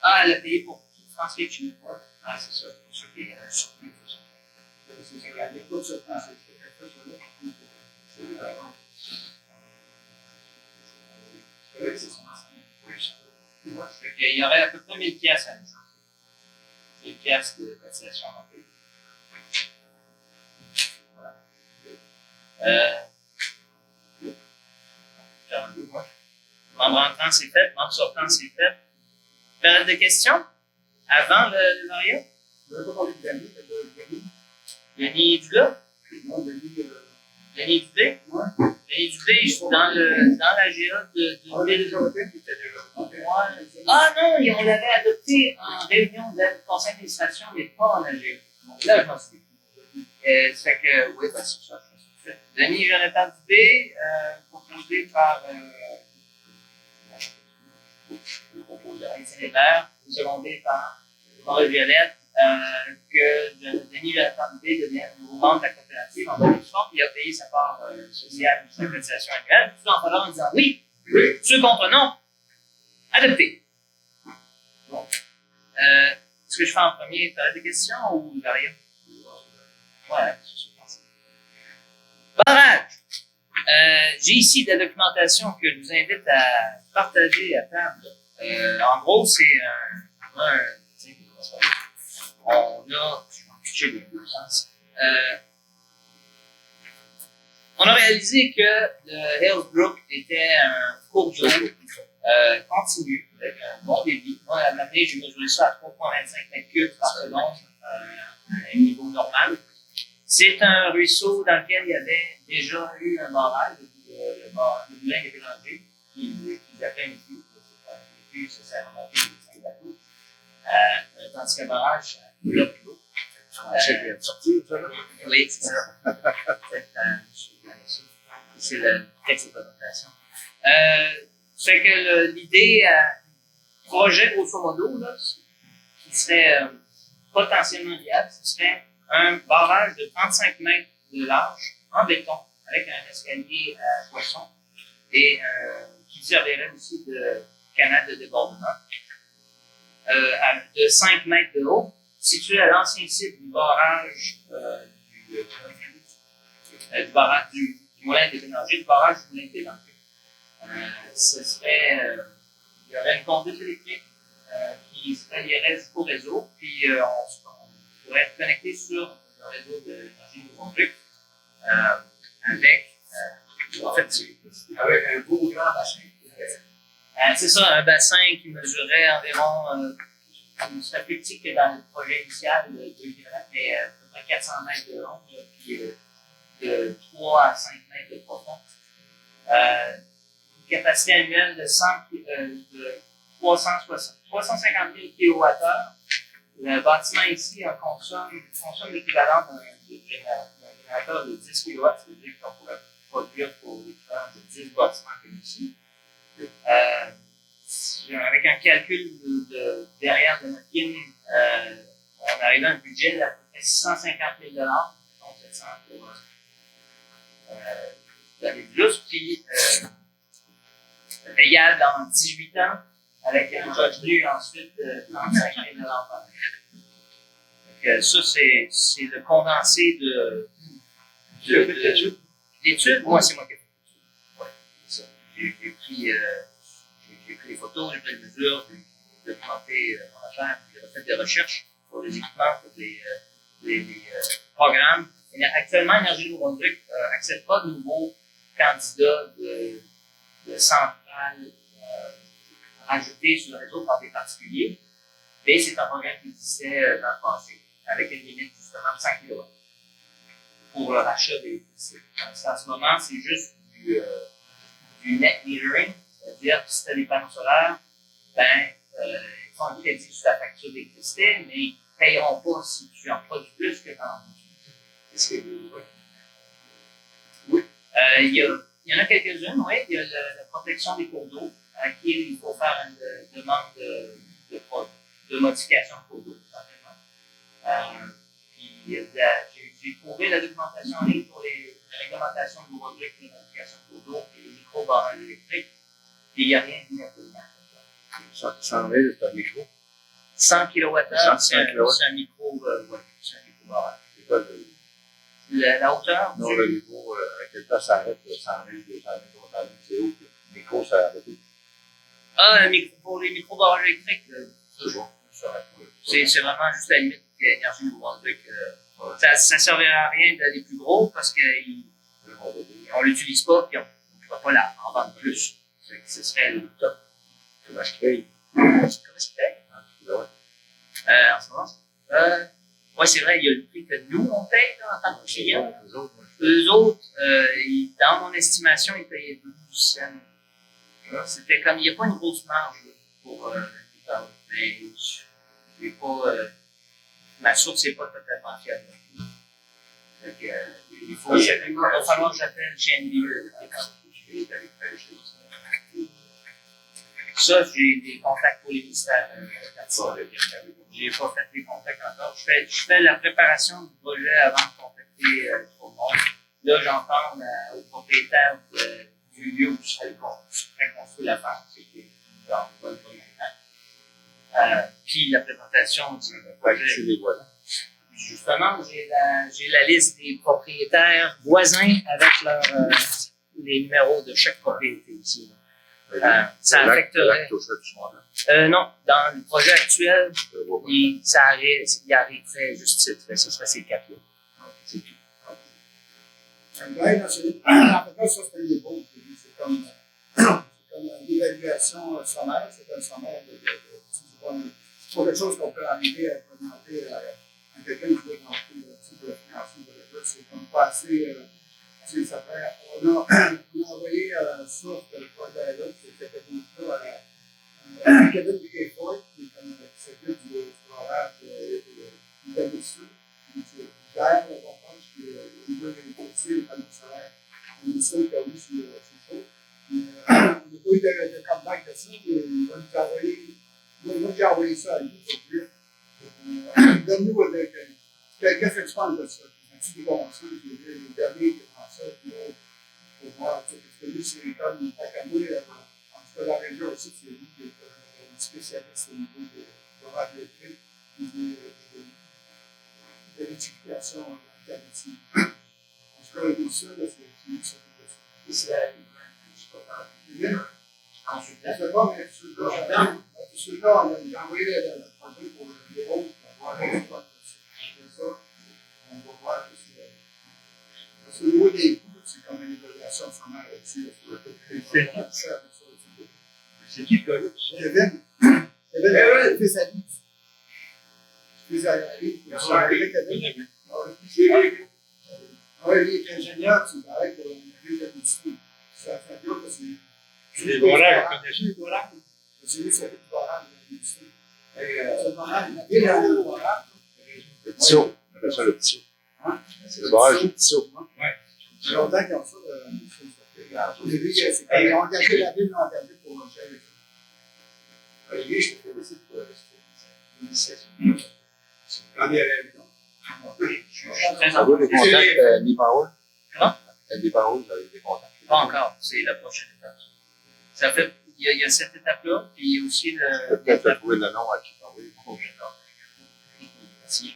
Ah, le pays pour qui? France Féchin. Ah, c'est ça. Pour ceux qui surpris. Il y aurait à peu près 1000 piastres à l'essence. 1000 piastres de cotisation dans le pays. Voilà. Membre entrant, c'est fait. Membre sortant, c'est fait. Période de questions? Avant le lauréat? Je ne vais pas parler de Denis, mais de Denis. Denis Dubé? Non, Denis. Denis Dubé? Ouais. Denis Dubé, je suis dans la GA de 2000. Ah non, on l'avait adopté en réunion de conseil d'administration, mais pas en AGA. Là, je m'en souviens. Ça fait que, oui, ben, c'est ça. Denis Jonathan Dubé, proposé par Étienne Hébert, secondé par Maurice Violette, que Denis Jonathan Dubé devienne nouveau membre de la coopérative en bonne forme. Il a payé sa part sociale de sa cotisation annuelle. Tout en fallant en disant oui, ceux contre non, adopté. Bon. Est-ce que je fais en premier période de questions ou derrière? Ouais, c'est ce que je pense. Barrage. J'ai ici de la documentation que je vous invite à partager à table. En gros, c'est on a, je vais pitcher les deux sens. On a réalisé que le Hillsbrook était un cours d'eau continu, avec un bon débit. Moi, à l'année, j'ai mesuré ça à 3,25 mètres cubes par seconde, à un niveau normal. C'est un ruisseau dans lequel il y avait déjà eu un barrage, le moulin des Bélangers, qui appelait une pluie. Et puis, ça s'est remonté des bateaux. Tandis qu'un barrage, ça coule plus l'eau. Oui, c'est ça. C'est le texte de présentation. C'est que l'idée, projet grosso modo, là, qui serait potentiellement viable, ce serait un barrage de 35 mètres de large en béton avec un escalier à poisson et qui servirait aussi de canal de débordement de 5 mètres de haut, situé à l'ancien site du barrage du moulin des Bélangers, du barrage du moulin des Bélangers. Ce serait, il y aurait une conduite électrique qui se relierait jusqu'au réseau, puis on pourrait être connecté sur le réseau de l'énergie Nouveau-Brunswick avec, en fait, Avec un beau grand bassin. c'est ça, un bassin qui mesurait environ, c'est plus petit que dans le projet initial de 2 km, mais à peu près 400 mètres de long, puis de 3 à 5 mètres de profond. Une capacité annuelle de 350 000 kWh. Le bâtiment ici consomme l'équivalent d'un générateur de 10 kW, c'est-à-dire qu'on pourrait produire pour l'équivalent de 10 bâtiments comme ici. Avec un calcul derrière de notre ligne, on arrive à un budget d'à peu près 650 000 $, donc 700 pour l'année de plus, puis payable en 18 ans, avec un revenu ensuite de 35 000 $ par an. Donc, ça, c'est le condensé d'études. Moi, c'est moi qui ai fait l'étude. Ouais, c'est ça. J'ai pris les photos, j'ai pris les mesures, j'ai documenté mon affaire, j'ai fait des recherches pour les équipements, pour les programmes. Et actuellement, Énergie Nouveau-Brunswick n'accepte pas de nouveaux candidats de centrales rajoutées sur le réseau par des particuliers. Mais c'est un programme qui existait dans le passé, avec une limite justement de 5 kW pour le rachat des sites. En ce moment, c'est juste du net metering, c'est-à-dire que si tu as des panneaux solaires, il font le crédit sur la facture d'électricité, mais ils ne payeront pas si tu en produis plus que tu en Est-ce que il y en a quelques-unes, oui. Il y a la protection des cours d'eau, à qui il faut faire une demande de modification de cours d'eau, certainement. Puis j'ai trouvé la documentation en ligne pour les réglementations de l'hydraulique, les modifications de cours d'eau et les micro-barrages électriques. Puis il n'y a rien de d'intelligent. 100 000, c'est un micro? 100 kWh, c'est un micro-barrage. C'est quoi La hauteur non, le niveau, à quelle place ça arrête? 100 000, 200 000, 300 000, c'est où? Le micro, ça arrête où? Pour les micro-barrages électriques, C'est bon. c'est vraiment juste la limite de l'énergie Nouveau-Brunswick. Ça ne servirait à rien d'aller plus gros parce qu'on ne l'utilise pas et on ne pourra pas en vendre plus. Ce serait le top. Comment je paye? Comment c'est fait? En ce moment? Oui, c'est vrai, il y a le prix que nous, on paye là, en tant que client. Eux autres, dans mon estimation, ils payaient 12 cents. C'était comme, il n'y a pas une grosse marge là, pour mais j'ai pas, ma source n'est pas totalement fiable. Donc, il va falloir que j'appelle chez NBE. Ça, j'ai des contacts pour les ministères. J'ai pas fait les contacts encore. Je fais la préparation du projet avant de contacter tout le monde. Là, j'en parle au propriétaire du lieu où je serais construit la ferme. C'était dans le premier temps. Puis la présentation du projet. Justement, j'ai la liste des propriétaires voisins avec les numéros de chaque propriété ici. Ça affecterait. Non, dans le projet actuel, il arriverait juste titre. Ce serait ces quatre-là. C'est tout. En fait, ça, c'est un dépôt. C'est comme une évaluation sommaire. C'est un sommaire c'est pas quelque chose qu'on peut arriver à présenter à quelqu'un qui veut rentrer pour la financement de la. C'est comme pas assez. On a envoyé ça, le projet-là, c'était Kevin Bigayford, qui est comme secrétaire du barrage de Damissu, qui gère la conférence, puis il veut négocier le fameux salaire. Le ministère qui a eu sur le show. On n'a pas eu de comeback de ça, mais il va nous envoyer ça à lui pour dire donne-nous qu'est-ce que tu penses de ça? As-tu des bons sens? Les derniers qui font ça, pour voir, parce que lui, c'est comme Takamoué, en tout cas, la région aussi, c'est lui qui est un spécialiste au niveau de l'oralité et de l'éducation alternative. En tout cas, le ça, c'est lui qui s'occupe de ça. Et c'est la c'est pas, mais celui-là, on a envoyé le projet pour les autres, on va voir ça. On va voir parce que le niveau des coûts, c'est comme une évaluation sommaire là-dessus. C'est qui le gars-là? Kevin, il fait sa vie. Il fait sa vie. Oui, lui est ingénieur, c'est pareil pour l'industrie. Ça fait bien parce que c'est. Les barrages, vous connaissez les barrages? C'est lui qui fait le barrage de l'industrie. Le barrage, il a le barrage. Le petit saut. On appelle ça le petit saut. C'est le barrage du petit saut. Ça fait longtemps qu'ils ont ça. Au début, ils ont engagé la ville, ils l'ont engagé pour gérer ça. Lui, je te fais aussi pour l'initiative. Ça vaut des contacts Liparoul? Comment? Liparoul, vous avez des contacts? Pas encore, c'est la prochaine étape. Ça fait, il y a cette étape-là, puis il y a aussi Peut-être trouver le nom à qui parler. Merci.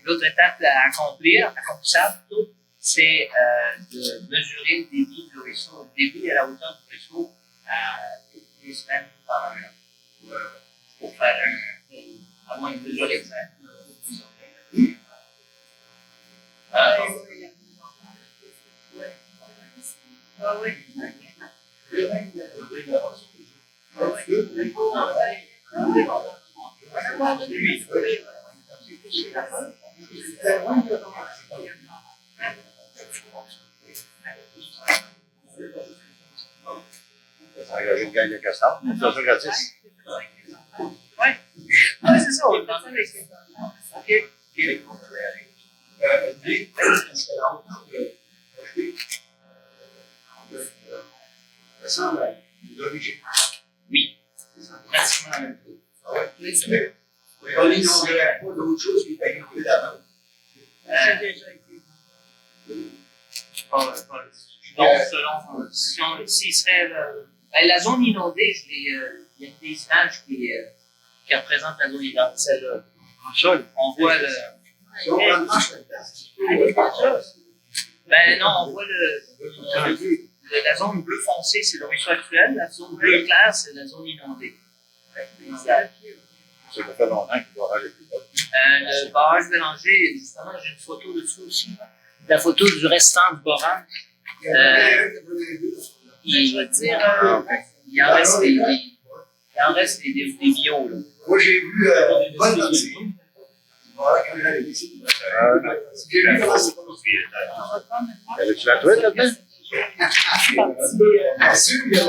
L'autre étape à accomplissable plutôt, c'est de mesurer le débit du ruisseau, le débit à la hauteur du ruisseau toutes les semaines pendant un an. Pour faire avoir une mesure exacte. Oui. Ça a engagé une gang de castors. On fait ça gratis. c'est ça, on va demander. OK. Ça ressemble à l'origine. Oui. Pratiquement la même chose. Ah ouais? Mais on n'aurait pas d'autre chose qui est agriculée d'avant. J'ai déjà été. Donc, selon, s'il serait, la zone inondée, il y a des images qui représentent la zone inondée, celle-là. On voit le, Si on prend le marche là-dedans, ben non, on voit la zone bleu foncé, c'est le ruisseau actuel, la zone bleu clair, c'est la zone inondée. Ça fait longtemps qu'il doit aller plus bas. Le barrage Bélanger, justement, j'ai une photo dessus aussi, là. La photo du restant du barrage. Je veux dire, Il en reste des bio, là. moi j'ai vu une bonne partie. Voilà, quand j'allais ici. J'ai vu comment c'est construit. on va prendre une Avais-tu la truite là-dedans? Bien sûr, il y a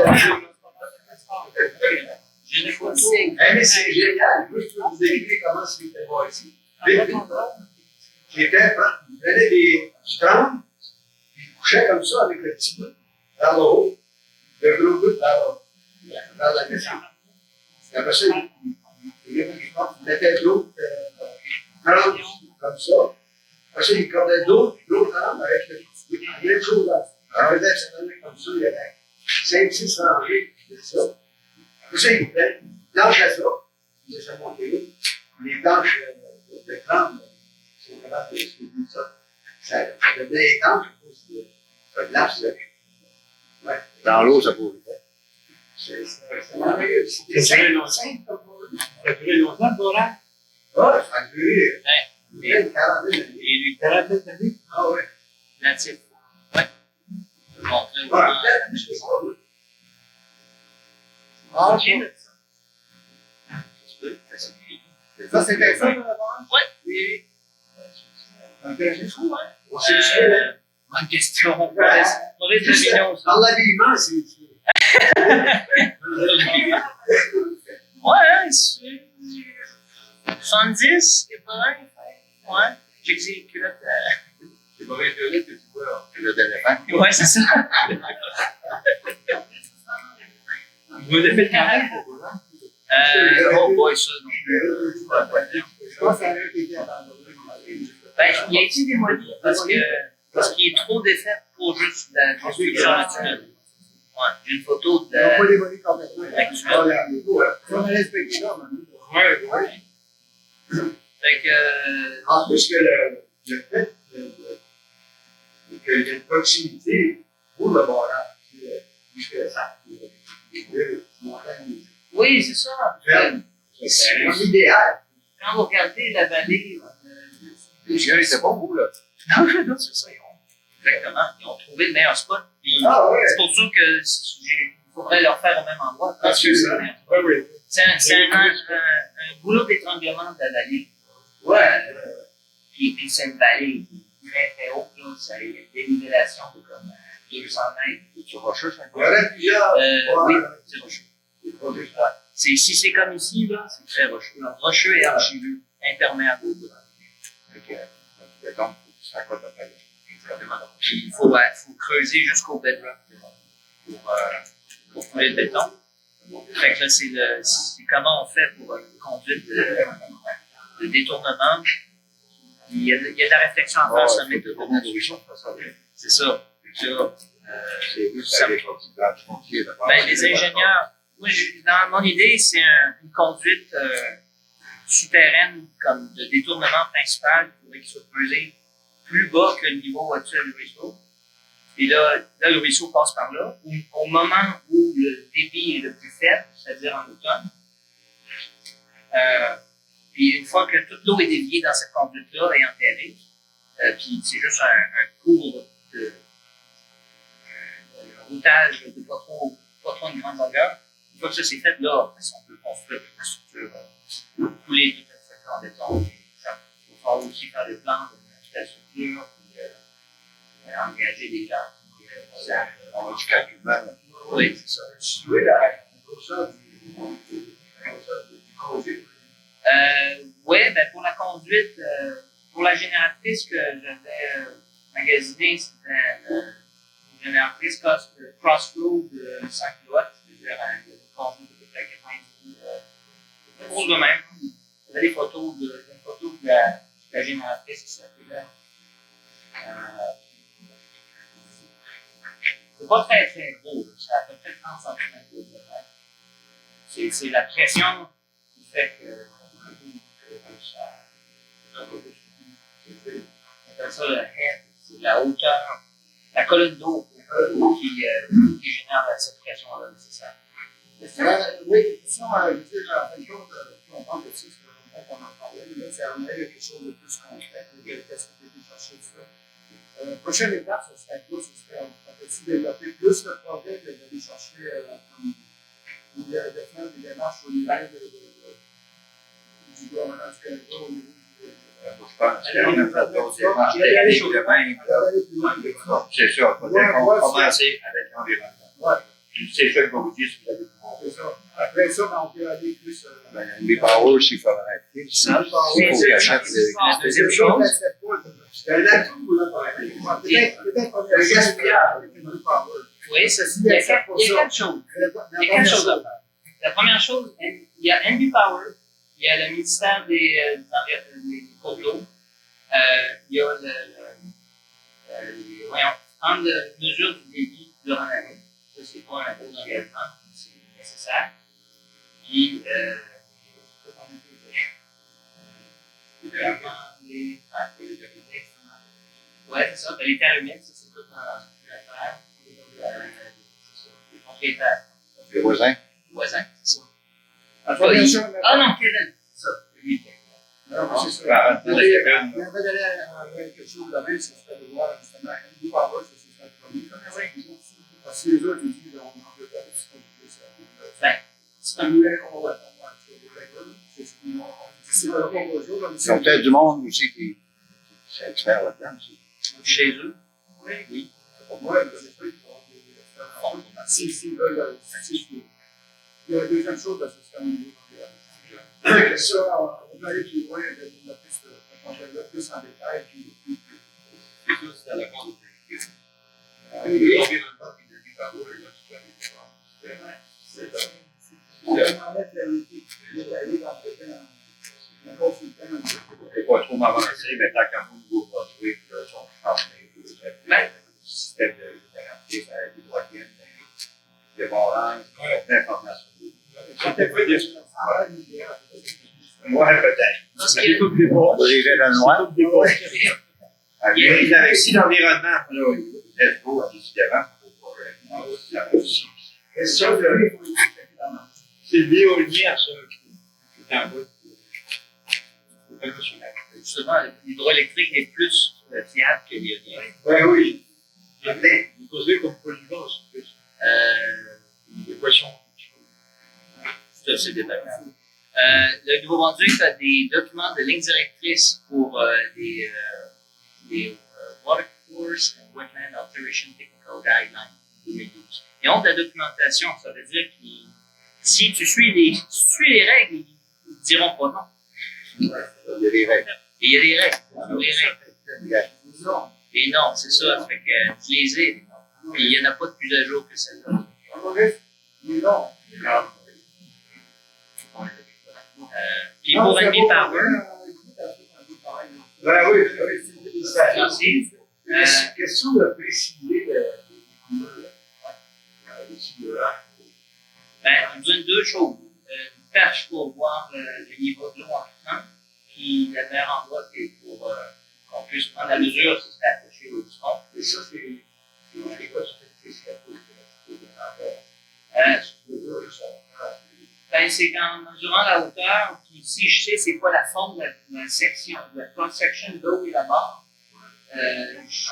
J'ai une photo. mais c'est génial. Moi, je peux vous décrire comment c'était bon ici. J'étais prêt. Il prenait des trembles, puis il couchait comme ça avec le petit bout dans le haut, le gros bout dans la maison. Et après ça, il mettait de l'eau tremble comme ça. Après ça, il cordait d'autres trembles avec le petit bout. La même chose là. Il faisait ça comme ça, il y avait 5-6 rangées de ça. Après ça, il planchait ça, il laissait monter l'eau. Les planches de tremble, c'est vraiment de ce que ça. Ça devenait étanche à cause de glace sec. Ouais. Dans l'eau, ça pourrait. C'est merveilleux. C'était simple comme Ça a duré longtemps, le barrage? ça a duré Ouais. une quarantaine d'années. Et lui, 47 années? Ah ouais. natif. Ouais. Je vais montrer Voilà, vraiment. peut-être, je sais pas, oui. Ah, Ok. ça, c'était ça, là, avant? Oui. Un berger fou, hein? On sait ce que c'est. Bonne question. Maurice Devinon, ça. Dans l'habillement, c'est. Ouais, hein, c'est 70, 80. Ouais. J'ai que des culottes. C'est pas vrai que tu vois. Le d'éléphant. Ouais, c'est ça. Vous avez fait quand même pour vous, hein? Oh boy, ça, non. Je pense que ça aurait été abandonné. Ben, il a été démoli parce qu'il est trop défait pour juste la construction naturelle. Ouais, j'ai une photo de Ils n'ont pas dévolé complètement. actuelle. On a respecté ça, maintenant. Ouais. Fait que, En plus que le fait qu'il y ait une proximité pour le barrage, puisque ça, les montagnes, oui, c'est ça. c'est l'idéal. Quand vous regardez la vallée, Les chiens, ils étaient pas beaux, là. non, c'est ça, exactement, ils ont trouvé le meilleur spot. Puis, Ah ouais. c'est pour ça que il faudrait leur faire au même endroit. Parce que Oui. c'est un boulot d'étranglement de la vallée. Ouais. Puis c'est une vallée très très haute, là. Ça, il y a des nivellations de comme 200 mètres. Tu rocheux, ça? Il y aurait plusieurs. Oui, c'est rocheux. Si c'est comme ici, là, c'est très rocheux. Alors, rocheux et argileux, intermédiaire. Ok. Donc, ça coûte après. Puis il faut creuser jusqu'au bedrock pour couler le béton. Fait que là, c'est comment on fait pour une conduite de détournement. Il y a de la réflexion à faire sur la méthodologie. C'est ça. C'est juste ça. Ben, les ingénieurs, moi, dans mon idée, c'est une conduite souterraine comme de détournement principal. Il faudrait qu'il soit creusé plus bas que le niveau actuel du ruisseau. Et là, le ruisseau passe par là. Au moment où le débit est le plus faible, c'est-à-dire en automne, puis une fois que toute l'eau est déviée dans cette conduite-là et enterrée, puis c'est juste un cours de routage de pas trop une grande longueur. Une fois que ça c'est fait, là, on peut construire une structure couler tout à fait en béton. Il va falloir aussi faire des plans de la structure, puis engager des gens. On va du calculement. Oui, c'est ça. Tu veux la grosseur du conduit. conduite, pour la génératrice que j'avais magasinée, c'était une génératrice Crossroad de 5 kW, c'est-à-dire une conduite de peu près 90 pour de même. J'avais des photos de la génératrice qui s'appelait. C'est pas très très gros, c'est à peu près 30 cm de diamètre. C'est la pression qui fait que ça. On appelle ça le head, c'est la hauteur, la colonne d'eau qui génère cette pression-là nécessaire. Oui, question, je veux dire, en fin de compte, on parle de ça, c'est longtemps qu'on en parlait, mais là, c'est à quelque chose de plus concret. Qu'est-ce que tu es chercher de ça? Prochaine étape, ce serait quoi? Ce serait, on peut-tu développer plus le projet que d'aller chercher de faire des démarches au niveau du gouvernement du Canada, au niveau Je pense qu'on a fait d'autres démarches techniques de même. C'est ça, il faut commencer avec l'environnement. C'est ça que je vais vous dire si vous avez compris. c'est ça. Après ça, on peut aller plus. Les powers, s'il faudrait acheter. Il faut qu'ils achètent La deuxième chose, C'est un atout, là, peut-être qu'on est gaspillage. oui, il y a quatre choses. Il y a quatre choses à faire. La première chose, il y a NB Power, il y a le ministère des Côtes d'eau, il y a prendre mesure du débit durant l'année. Ça, c'est pas un gros engagement, c'est nécessaire. Puis, ouais, c'est ça. Les terres humides, ça, c'est tout dans l'affaire. C'est ça. Les propriétaires. Les voisins. Les voisins, c'est ça. Ah non, Kevin, c'est ça. Lui, non, c'est ça. Il y avait quelque chose de même, ce serait de voir justement, nous, par là, ce serait le premier. Parce que les autres, ils disent, on en veut pas, c'est un nouvel qu'on va avoir. C'est pas bonjour. Ils ont peut-être du monde aussi qui est expert là-dedans aussi. chez eux. Oui. Ouais, c'est vrai. S'ils veulent, il y a la deuxième chose, c'est ce qu'on dit. Que ça, on va aller plus loin, de développer ce projet-là plus en détail. C'est tout, c'est à la compte de l'environnement et de l'environnement, là, tu peux aller voir. C'est ça. On va mettre aller dans le consultant. Et pas trop m'avancer, mais tant qu'à vous, nouveau produit, son charmé, le système de garantie, des droits de des barrages, d'informations. Ouais, peut-être. C'est tout des bons. Vous irez dans le noir. Si l'environnement, là, est beau, évidemment, Question de C'est l'éolienne, ça, qui est en bas. justement, l'hydroélectrique est plus fiable que l'éolien. Oui. Vous posez comme polluant, c'est plus. Des poissons. C'est assez détaillable. Le Nouveau-Brunswick a des documents de ligne directrice pour les Watercourse and Wetland Alteration Technical Guidelines 2012. Ils ont de la documentation, ça veut dire que si tu suis les règles, ils ne diront pas non. Il y a des règles. Et il y a des règles. Et non, c'est ça. Ça fait que tu les ai, les noms. Puis il n'y en a pas de plus à jour que celle-là. Puis pour NB Power, aussi, question de préciser on a besoin de deux choses. Une perche pour voir le niveau de l'eau en quittant, puis le meilleur endroit c'est pour qu'on puisse prendre la mesure, c'est attaché au du fond. Et ça, c'est quoi ça C'est qu'en mesurant la hauteur, puis si je sais c'est quoi la forme de la section, de la cross-section de l'eau et la barre, je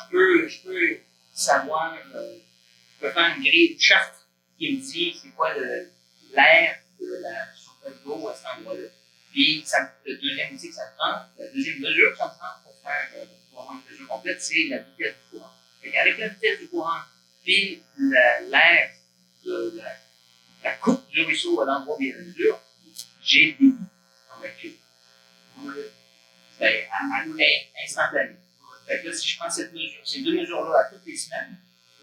peux savoir, je peux faire une grille de charte qui me dit c'est quoi l'air de la surface d'eau à cet endroit-là. Puis le deuxième outil que ça prend, la deuxième mesure que ça prend pour avoir une mesure complète, c'est la vitesse du courant. Avec la vitesse du courant, puis l'air de la coupe du ruisseau à l'endroit où il y a la mesure, j'ai le débit en mètre cube. Ben, instantané. Fait que là, si je prends ces deux mesures-là à toutes les semaines,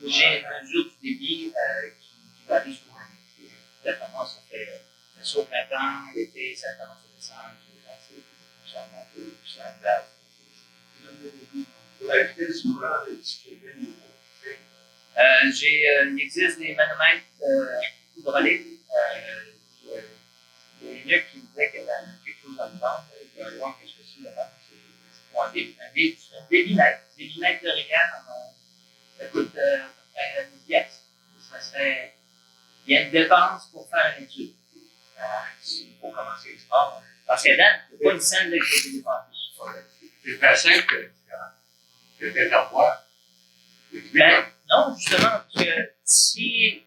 j'ai une mesure du débit qui varie sur l'année. D'après moi, ça fait au printemps, l'été, ça commence à descendre, ça monte, ça inverse. Il existe des manomètres hydrauliques. Il y a une qui me disait qu'elle avait quelque chose dans le ventre. Je vais aller voir qu'est-ce que c'est là-bas. Un débitmètre. Débitmètre de rivière, ça coûte à peu près 1000 pièces. Ça serait. Il y a une dépense pour faire une étude. Il faut commencer le sport. Parce que là, il n'y a pas une scène de qui a été dépensée. C'est pas simple que réservoir. Ben, non, justement, parce que si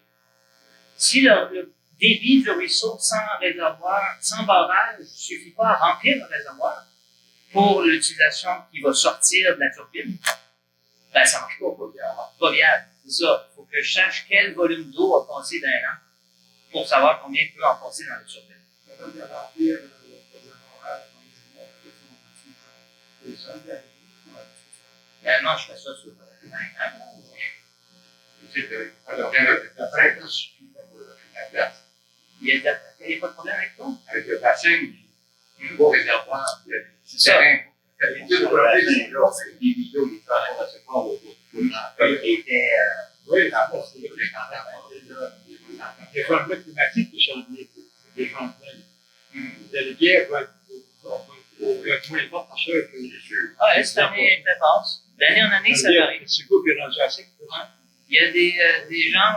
le débit du ruisseau sans réservoir, sans barrage, ne suffit pas à remplir le réservoir pour l'utilisation qui va sortir de la turbine, ben ça ne marche pas. Pas viable. C'est ça. Il faut que je sache quel volume d'eau a passé d'un an pour savoir combien il peut en passer dans la turbine. Non, je fais ça sur 20 ans. Il n'y a pas de problème avec toi? Avec le bassin, du beau réservoir, c'est ça. Les deux problèmes, c'est que les vidéos, ils c'est pas au oui, d'abord, c'est les changements climatiques qui changent les changements. La guerre va être moins forte parce que cette année était basse. D'année en année, ça varie. C'est quoi qui est rendu assez? Il y a des gens,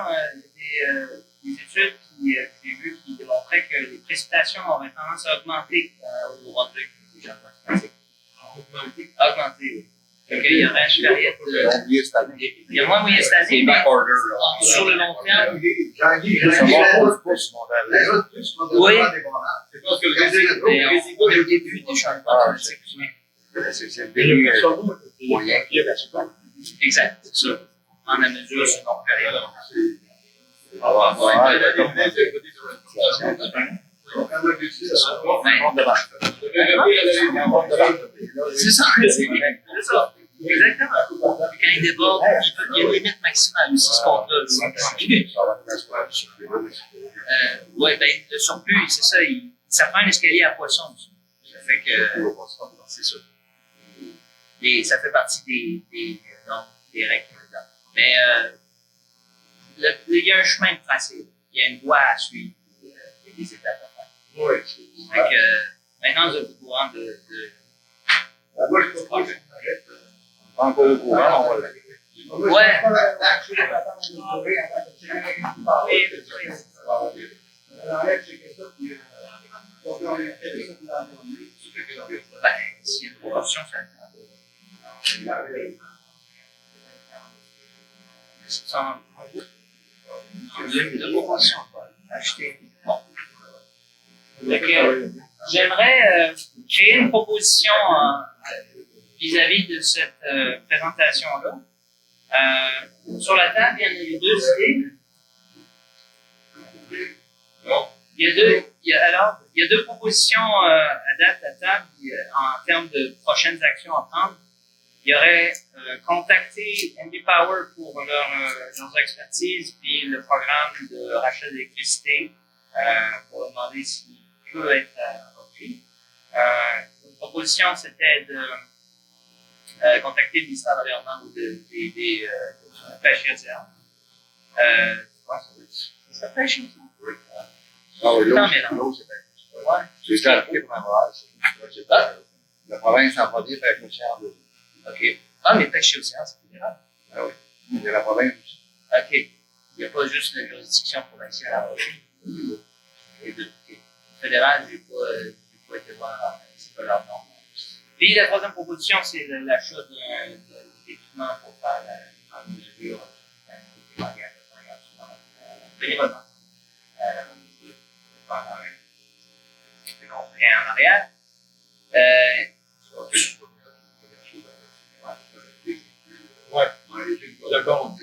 des études qui j'ai vues qui démontraient que les précipitations auraient tendance à augmenter au Nouveau-Brunswick. Augmenter, oui. Donc, il y aurait une période de. Il y a moins mouillé cette année, mais sur le long terme. Oui. C'est parce que le au début des changements climatiques. c'est le début moyen. Exact, c'est ça. En la mesure sur longue période. C'est ça. Exactement. Quand il déborde, il y a une limite maximale aussi, ce compte-là. Oui, ben, le surplus, c'est ça, ça prend un escalier à poisson aussi. Ça fait que, c'est ça. Et ça fait partie des règles. Mais il y a un chemin de tracé. Il y a une voie à suivre. Il y a des étapes à faire. Oui. Donc, maintenant, vous êtes au courant de Moi, je comprends que Pas encore au courant, on va le ouais. Ben, s'il y a une proportion, ça de proportion, acheter. Bon. Donc, j'aimerais créer une proposition vis-à-vis de cette présentation-là. Sur la table, il y en a deux idées. Il y a deux propositions à date à table en termes de prochaines actions à prendre. Il y aurait contacter NB Power pour leurs expertises, puis le programme de rachat d'électricité pour leur demander s'il peut être repris. Une proposition, c'était de contacter le ministère de l'Environnement ou des pêches océans. Ça pêche aussi? Oui. Ah oui, l'eau, c'est bien. Ouais. C'est déjà appliqué pour un orage. La province en premier fait avec l'océan bleu. OK. Ah, mais pêche océan, c'est fédéral. Ah oui. Il y a la province aussi. OK. Il n'y a pas juste la juridiction provinciale. Et de fédéral, je n'ai pas été voir, c'est pas leur nom. Puis la troisième proposition, c'est l'achat d'équipements pour faire la mesure bénévolement. On vient en arrière. ouais, d'accord.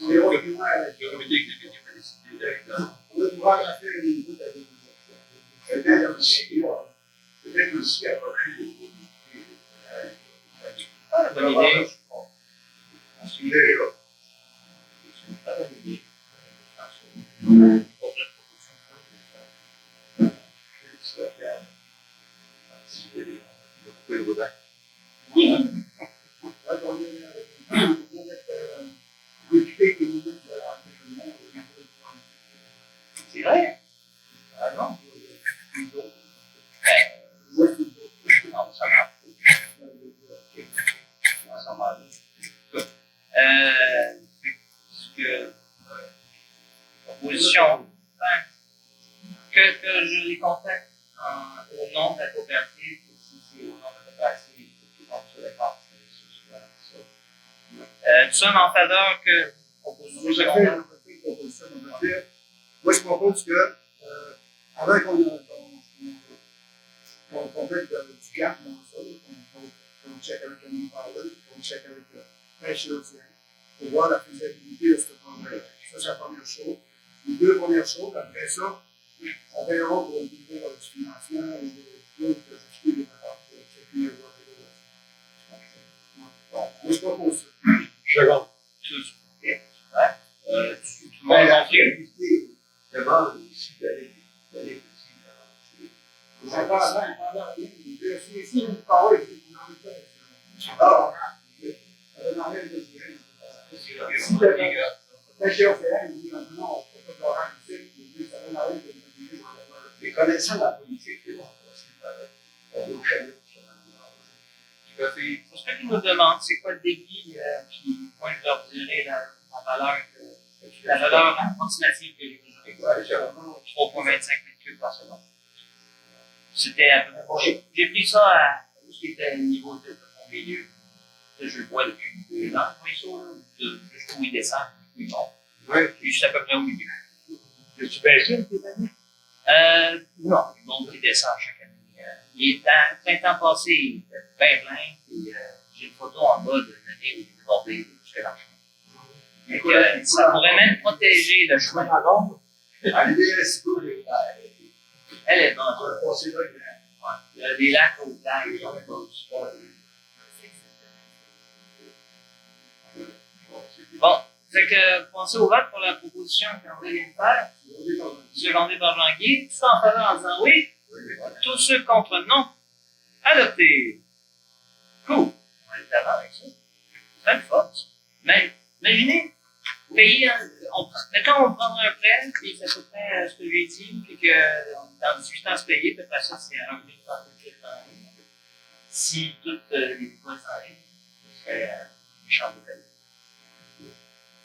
C'est autre qui moi, Le comité exécutif a décidé d'aller là. on va pouvoir faire une route avec Peut-être aussi approcher les communautés. Ah, bonne idée. Déjà. C'est vrai? Ah non? Non, ça marche. Ça marche. Ce que proposition, que je les contacte au nom de la coopérative, si c'est au nom de la coopérative, tout le monde se d'accord. Nous sommes en faveur que proposition secondaire. Moi, je propose que, avant qu'on mette du gap dans ça, qu'on check avec le Power, qu'on check avec le pêche océan, pour voir la faisabilité de ce projet. Ça, c'est la première chose. Les deux premières choses, après ça, on verra pour le niveau du financement ou de l'autre, acheter des patentes, checker les voies. Bon, moi, je propose ça. Second. Tout le monde a compris. D'abord, ici, d'aller petit. Si vous parlez, vous n'en Les connaissants de la politique, c'est bon. Pour ceux qui nous demandent c'est quoi le débit, puis moi je leur dirai la valeur approximative que j'ai mesurée. 3,25 mètres cubes par seconde. C'était à peu près. J'ai pris ça à ce qui était le niveau de mon milieu. Je le vois depuis 2 ans, le ruisseau, jusqu'où il descend, jusqu'où il monte. Oui. Puis juste à peu près au milieu. Tu baissé tes années? Non, il monte et descend chaque année. Il est le printemps passé, il était bien plein, puis j'ai une photo en bas d'une année où il est débordé jusqu'à l'argent. Ça pourrait même protéger le chemin. Elle est bonne. Il y a des lacs au lac. Bon, fait que pensez au vote pour la proposition qu'André vient de faire, secondée par Jean-Guy. Tout en faveur en disant oui. Tous ceux contre non. Adopté. Cool. On va être d'avant avec ça. C'est le fun. Mais imaginez, payer mettons, on prend un prêt, puis c'est à peu près ce que j'ai dit, puis que dans 18 ans, se payer, puis après ça, c'est un revenu de 30 000 par année. Si toutes les écoles s'enlèvent, ce serait une chambre de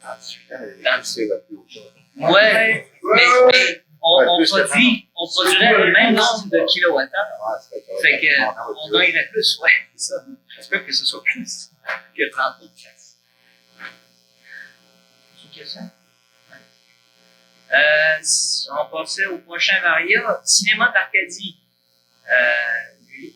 Dans 18 ans, c'est la plus haute. Ouais, mais on produirait le même nombre de kilowattheures. Fait qu'on gagnerait plus, ouais, c'est ça. J'espère que ce soit plus que 30 000 piastres. C'est une question? On passait au prochain varia, Cinéma d'Arcadie. Lui,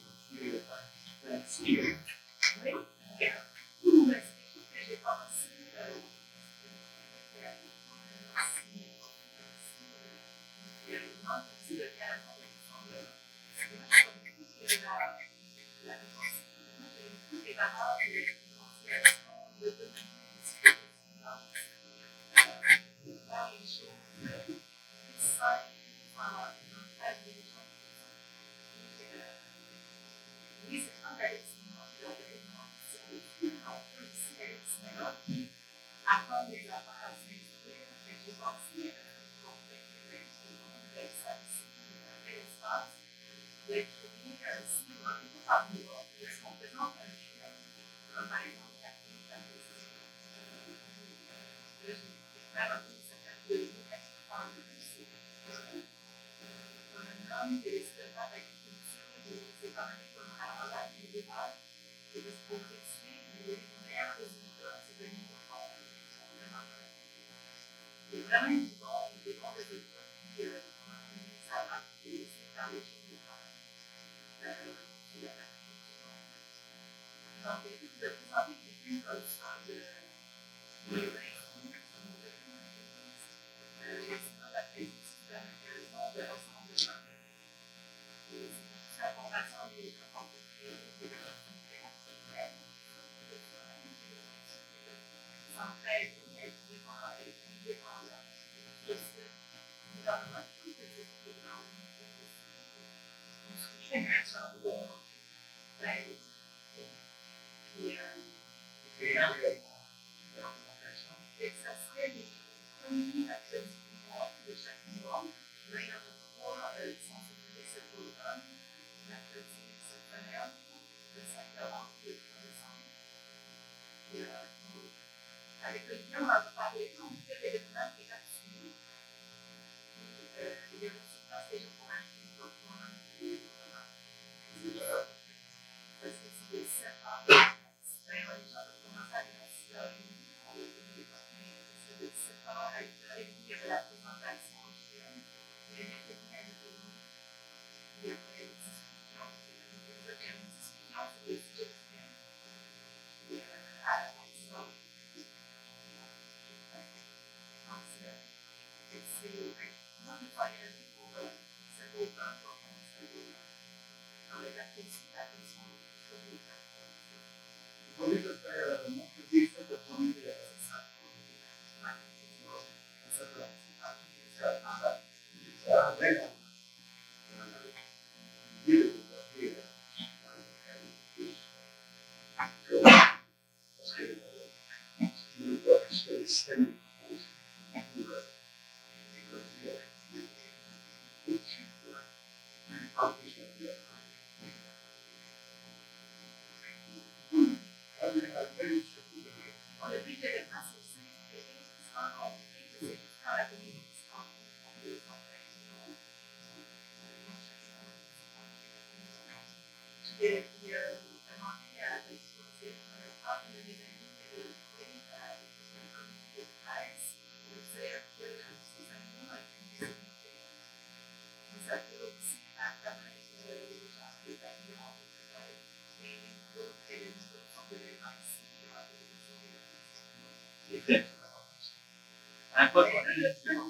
Un pote qu'on a eu, c'est bon.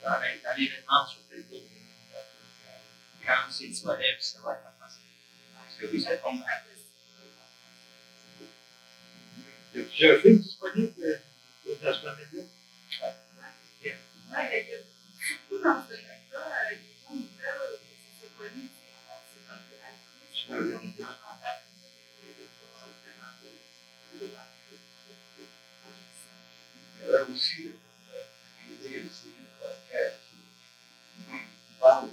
Dans l'événement sur Facebook, quand c'est disponible, ça va être en français. Parce que oui, c'est bon. Il y a plusieurs films disponibles dans ce média. Il y a aussi l'idée aussi qui parle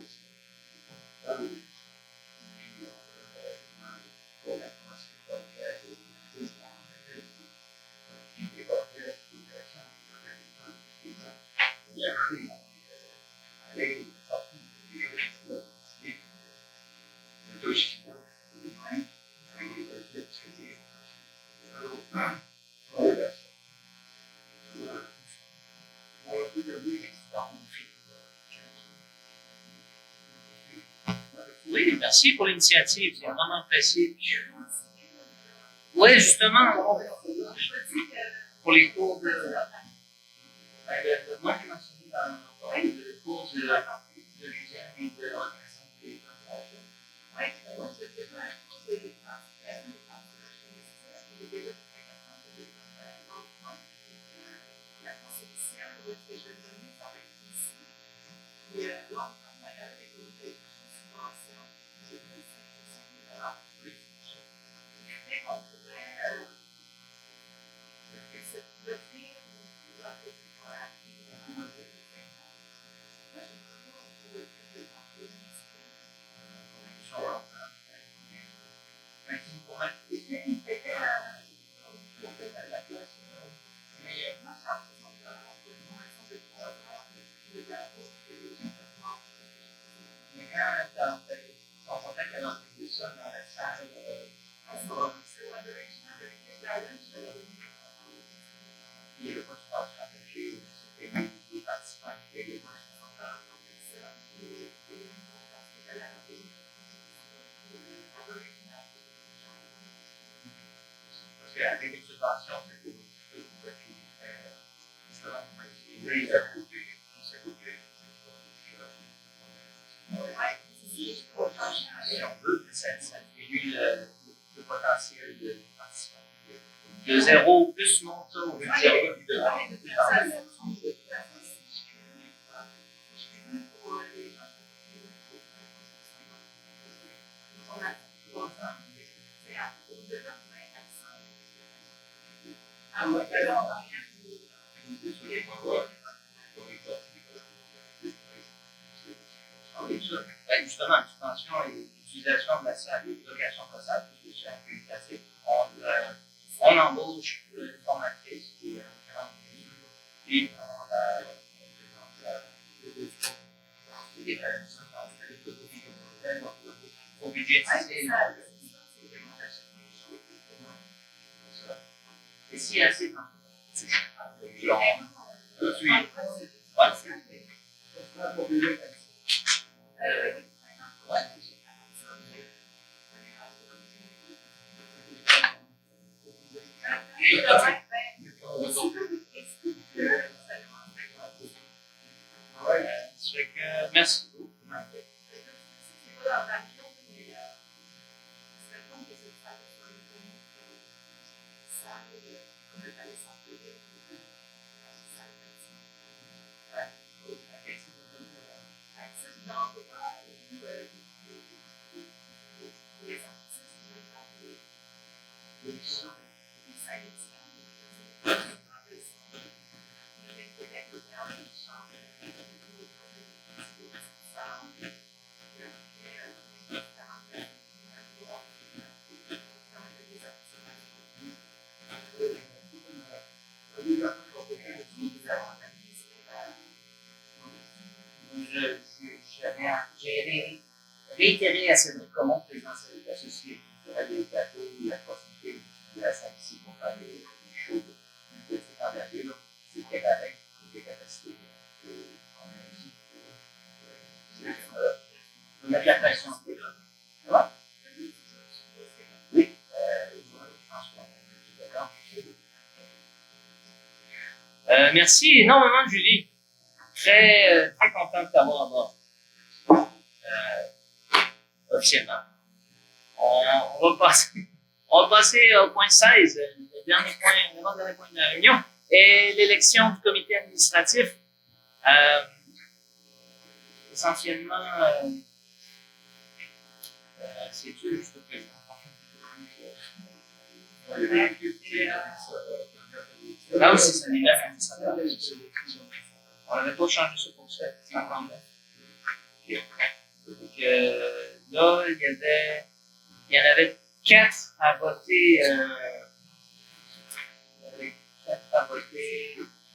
Oui, merci pour l'initiative, c'est vraiment apprécié. Oui, justement, pour les cours de. Moi, j'ai mentionné dans le cours de Julien et de l'organisation des Avec une subvention, c'est que vous pouvez si on veut, ça diminue le potentiel de participants. De 0 plus monte au 0. Ben, justement, l'expansion et l'utilisation de la salle, location de la salle, parce que c'est un peu classique. On embauche une formatrice qui est et on au budgétiser. Et s'il y a assez de merci. J'ai réitéré à Cédric Comont, président de la société culturelle des plateaux, la possibilité d'utiliser la salle ici pour faire des shows de petite envergure. C'est très correct, des capacités qu'on a ici. On mettre la pression. Ça va? Oui. Merci énormément, Julie. Très content de t'avoir à bord. Officiellement. On va passer au point 16, le dernier point de la réunion, et l'élection du comité administratif. Essentiellement, c'est-tu juste le président? Là aussi, c'est les 9 administrateurs. On n'avait pas changé ça pour ça. C'est encore bon. Donc, là, il y en avait 4 à voter.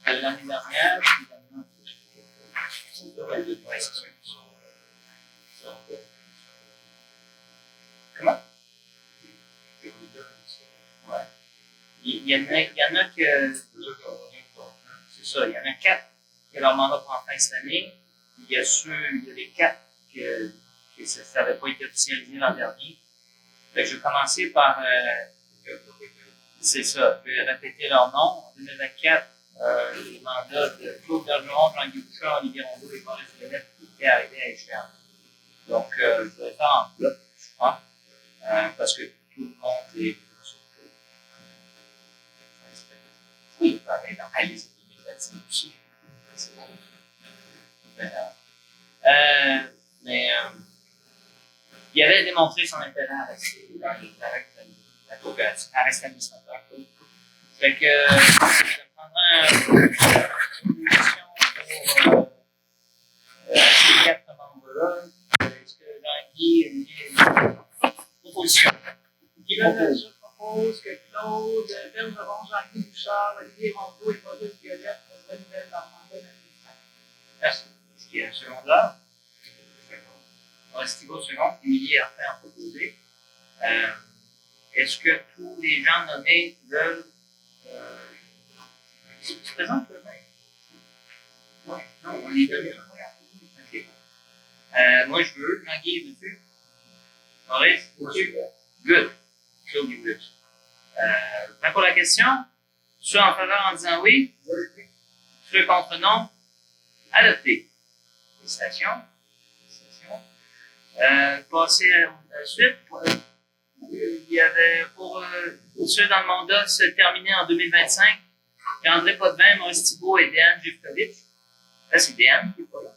L'année dernière. Comment? Ouais. Il y en a que. C'est ça, il y en a 4 que leur mandat prend fin cette année. Il y a les 4 que ça n'avait pas été officialisé l'an dernier. Fait que je vais commencer par. C'est ça, je vais répéter leur nom. En 2024, les mandats de Claude Bergeron, Jean-Guy Bouchard, Olivier Rondeau et Maurice Lennette étaient arrivés à échéance. Donc, je vais faire en bloc, je crois, parce que tout le monde est oui, pareil, dans les études aussi. Mais il avait démontré son intérêt à rester dans la coopérative, à rester administrateur. Fait que je prendrai une position pour ces 4 membres-là. Est-ce que Jean-Guy a une proposition? Qui propose? Je propose que Claude Bergeron, Jean-Guy Bouchard, Olivier Rondeau et Maurice Violette renouvellent leur mandat d'administrateur. Merci. Est-ce qu'il y a un second? Thibault second, Émilie a fait en proposer. Est-ce que tous les gens nommés veulent se présentent le même? Oui, non, on les donne. Ok. Moi, je veux. Jean-Guy, veux-tu? Maurice? Good. Claude, you good. Prêt pour la question? Ceux en faveur en disant oui? Ceux contre non? Adopté. Félicitations. Passer à la suite. Il y avait pour ceux dans le mandat se terminer en 2025, André Potvin, Maurice Thibault et Deanne Jivkovic. Là, c'est Deanne qui est pas là.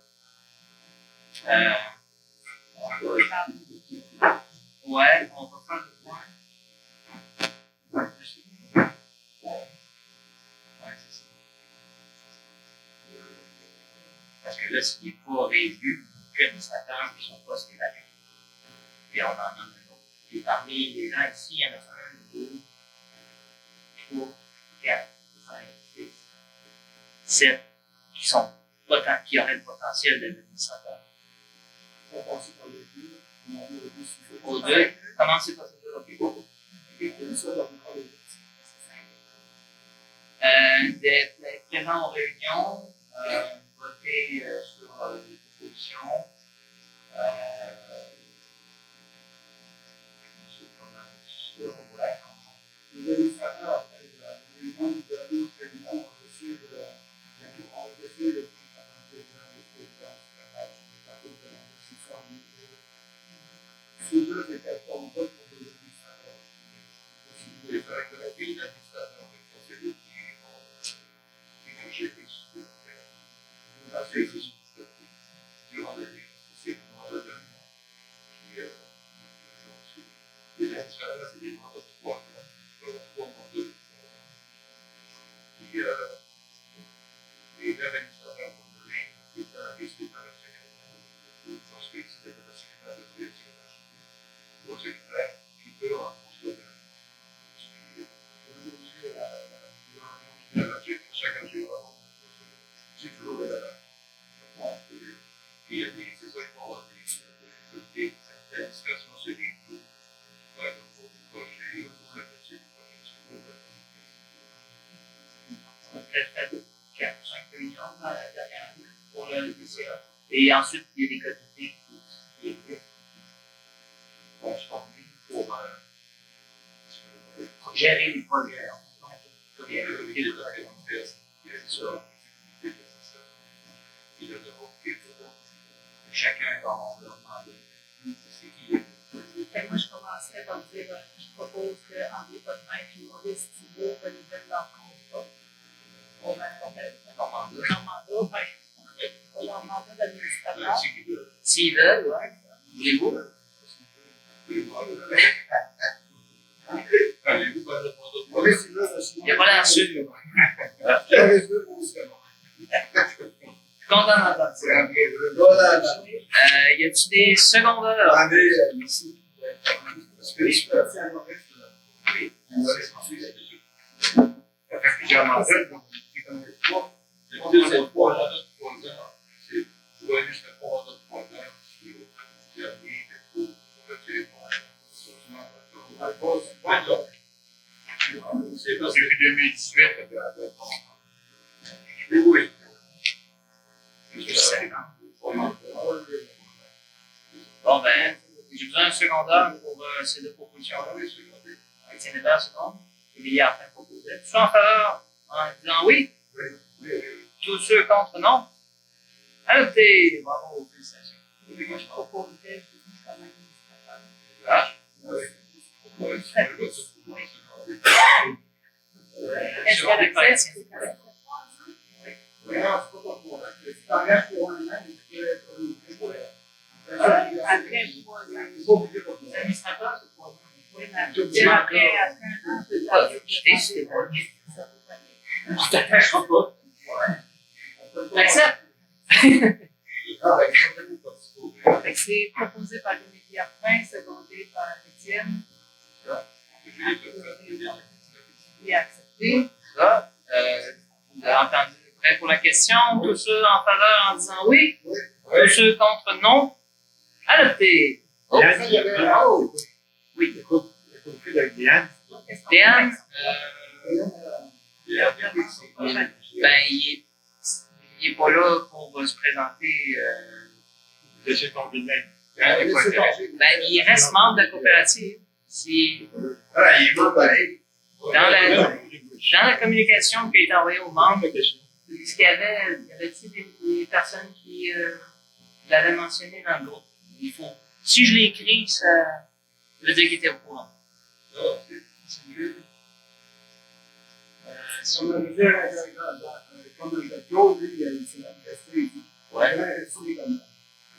Ouais, on va faire le point. Ouais, c'est ça. Parce que là, s'il n'est pas réélu, que administrateur, puis son poste est vacant. Puis on en a un autre. Puis parmi les gens ici, il y en a 1, 2, 3, 4, 5, 6, 7 qui auraient le potentiel d'être administrateur. On va passer par les deux. Aux deux, commencez par ces deux. OK. D'être présent aux réunions, voter sur les propositions. Les administrateurs, les membres de la réunion ont reçu le ces deux étaient en vote pour les administrateurs. Les administrateurs de conseillers qui ont géré durant l'année, c'est le mandat d'un an. Les administrateurs, c'est des mandats de 3 ans. 3 mandats de 3 ans. Puis, les 9 administrateurs vont donner des temps à rester dans la secrétaire. Je pense que c'était la secrétaire de l'élection. Le secrétaire qui peut en considérer. Chacun du c'est toujours la il y a des efforts, des administrations, c'est des groupes. Par exemple, pour des projets, pour réfléchir des projets. On a fait 4 ou 5 réunions dans la dernière année pour le DCA. Et ensuite, il y a des comités qui vont se former pour gérer les projets. Il y a des projets, c'est ça. chacun dans leur mandat. C'est qui? Fait que moi, je commencerais par dire, je propose que André Potvin et Maurice Thibault renouvellent leur contrat pour leur mandat, pour leur mandat d'administrateur. S'ils veulent, ouais. Voulez-vous? Allez-vous pas notre mandat de Maurice, il veut, Il n'y a pas l'air sûr. Maurice veut, Maurice veut. Content d'entendre ça. Voilà. Y a-t-il des secondaires? André, merci. Parce que je peux faire Maurice. Oui. Ça fait plusieurs mandats, donc c'est comme le trois. D'habitude, c'est 3 mandats de 3 ans. C'est jouer jusqu'à 3 mandats de 3 ans. Puis après, il faut retirer pour c'est parce que Depuis 2018, ça fait un peu de temps. oui. Bon, ben, j'ai besoin d'un secondaire pour ces deux propositions-là. Étienne Hébert, seconde. Émilie Arpin proposait. Tous en faveur en disant oui? Tous ceux contre non? Adopté! Bravo, félicitations. Moi, je proposerais comme administrateur. Ah, Est-ce qu'elle accepte? T'engages pour un an, tu peux être Après, je vois les administrateurs, c'est 3 ans. Oui, mais après un an, peut-être. Je t'attacherai pas. T'acceptes? Fait que c'est proposé par Émilie Arpin, secondé par Étienne. Et accepté. Ça, vous avez entendu. Prêt pour la question? Tous ceux en faveur en disant oui? Tous ceux contre non? Adopté! Oh, oui. Écoute, avec Diane. Diane, ben, il est pas là pour se présenter. De chez Combinaire. Ben, il reste membre de la coopérative. il est bon, pareil. Dans la communication qui a été envoyée aux membres, est-ce qu'il y avait-il des personnes qui l'avaient mentionné dans le groupe? Il faut. Si je l'ai écrit, ça veut dire qu'il était au courant. Si on avait fait comme le Claude, lui, il s'est manifesté. Ouais. Il a resté comme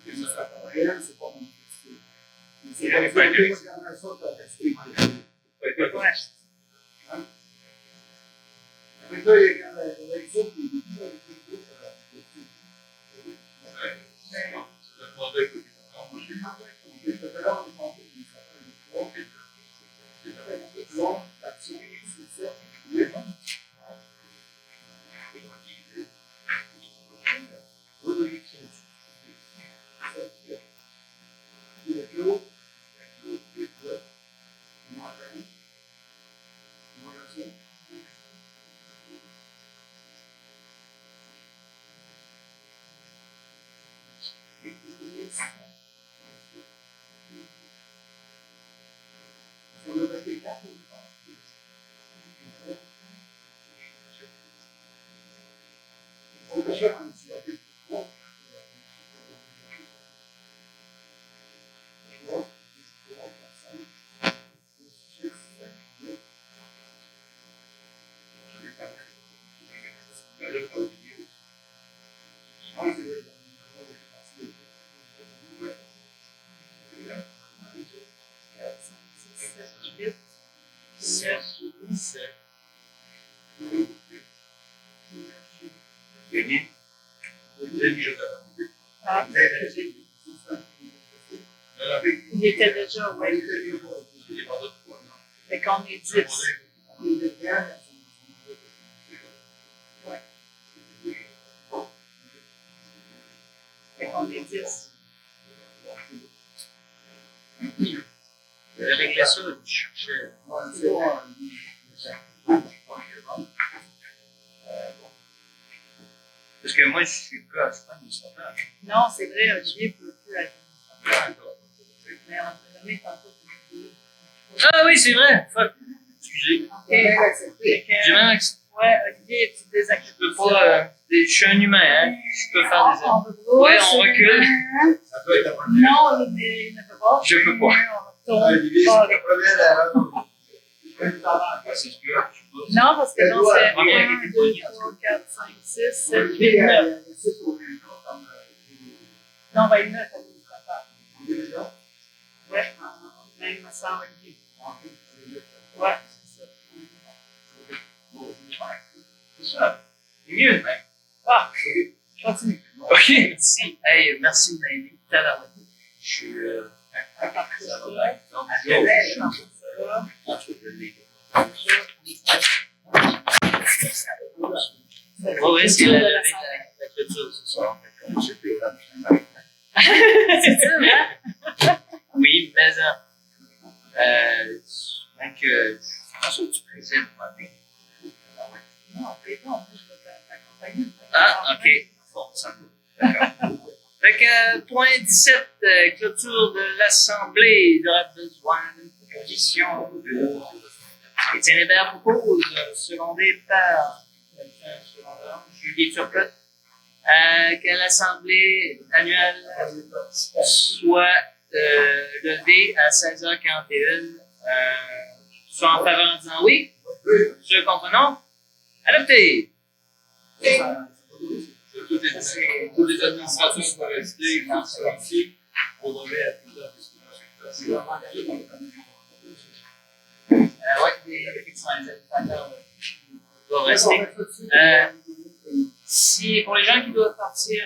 administrateur réel, c'est pas manifesté. Il n'avait pas été resté. Ouais. Après ça, il y a quand l'exode qui est Il était déjà, oui. Fait qu'on est 10. Ouais. Fait qu'on est 10. Je vais régler ça, je cherchais. Parce que moi, je suis pas administrateur. Non, c'est vrai, Olivier ne peut plus être administrateur. Mais on l'a nommé tantôt. Ah oui, c'est vrai. Fuck. Excusez. J'ai même Ouais, Olivier, tu désacceptes. je peux pas. Je suis un humain, hein. Je peux faire des On veut Ouais, on recule. Ça peut être la première. Non, il ne peut pas. Je peux pas. On Ah, retourne. l'Église, Ah, la première, C'est sûr, je suppose. non, parce que non, c'est Première qui 1, était 2, poignée. 3, 4, 5, 6, 7, Lui, 8, 9. comme Non, 29, ça nous prépare. déjà. Ouais, même à 100 Ouais, c'est ça. C'est ça. C'est mieux, même. Ah, continue. OK, merci. Hey, merci de m'aider. Tout à l'heure. Je suis. À partir de là, Donc, je vais dans ça. oui, c'est le la tour de la clôture ce soir. C'est ça, hein? Oui, mais donc, comment ça tu présides, moi? Non, c'est bon, je vais t'accompagner. Ah, OK. Bon, ça va. D'accord. Fait que, point 17, clôture de l'Assemblée. Il aura besoin d'une proposition. Étienne Hébert propose, secondé par Julie Turcotte, que l'Assemblée annuelle soit levée à 16h41. Soit en faveur en disant oui. Ceux comprenons. Adopté. Tous les administrateurs sont restés, ils sont sortis, on remet à plus tard. Ouais, effectivement, les administrateurs doivent rester. Si, pour les gens qui doivent partir,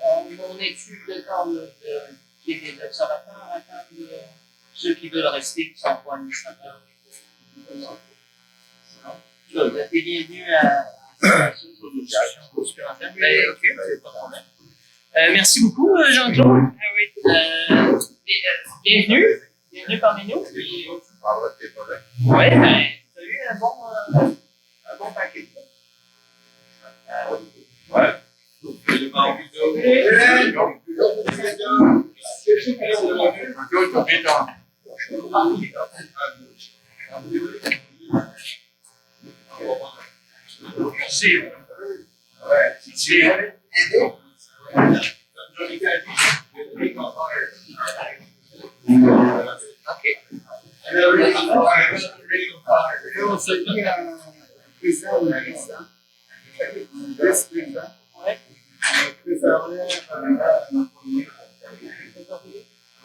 on étude le corps des observateurs à temps de ceux qui veulent rester, qui ne sont pas administrateurs. Vous êtes les bienvenus à la discussion supplémentaire. OK, c'est pas de problème. Merci beaucoup, Jean-Claude. Bienvenue. Bienvenue parmi nous. Ouais, tu as eu un bon paquet. Ouais. Le mardi Merci. OK. On s'est mis un président ou un président. Un vice-président. Ouais. Un président,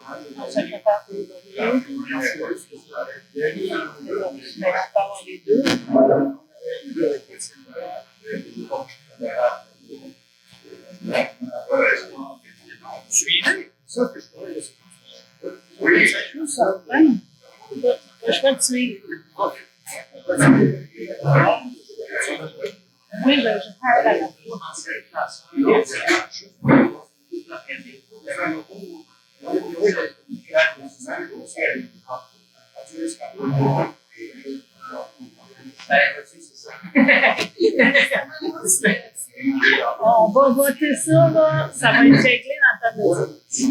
Un secrétaire trésorier. Mais on parle les deux. Suivez. ça que je pourrais laisser. Oui. Tout ça, hein? Je continue. Oui, je parle à la fois. On va voter ça, là. Ça va être réglé dans ta maison. C'est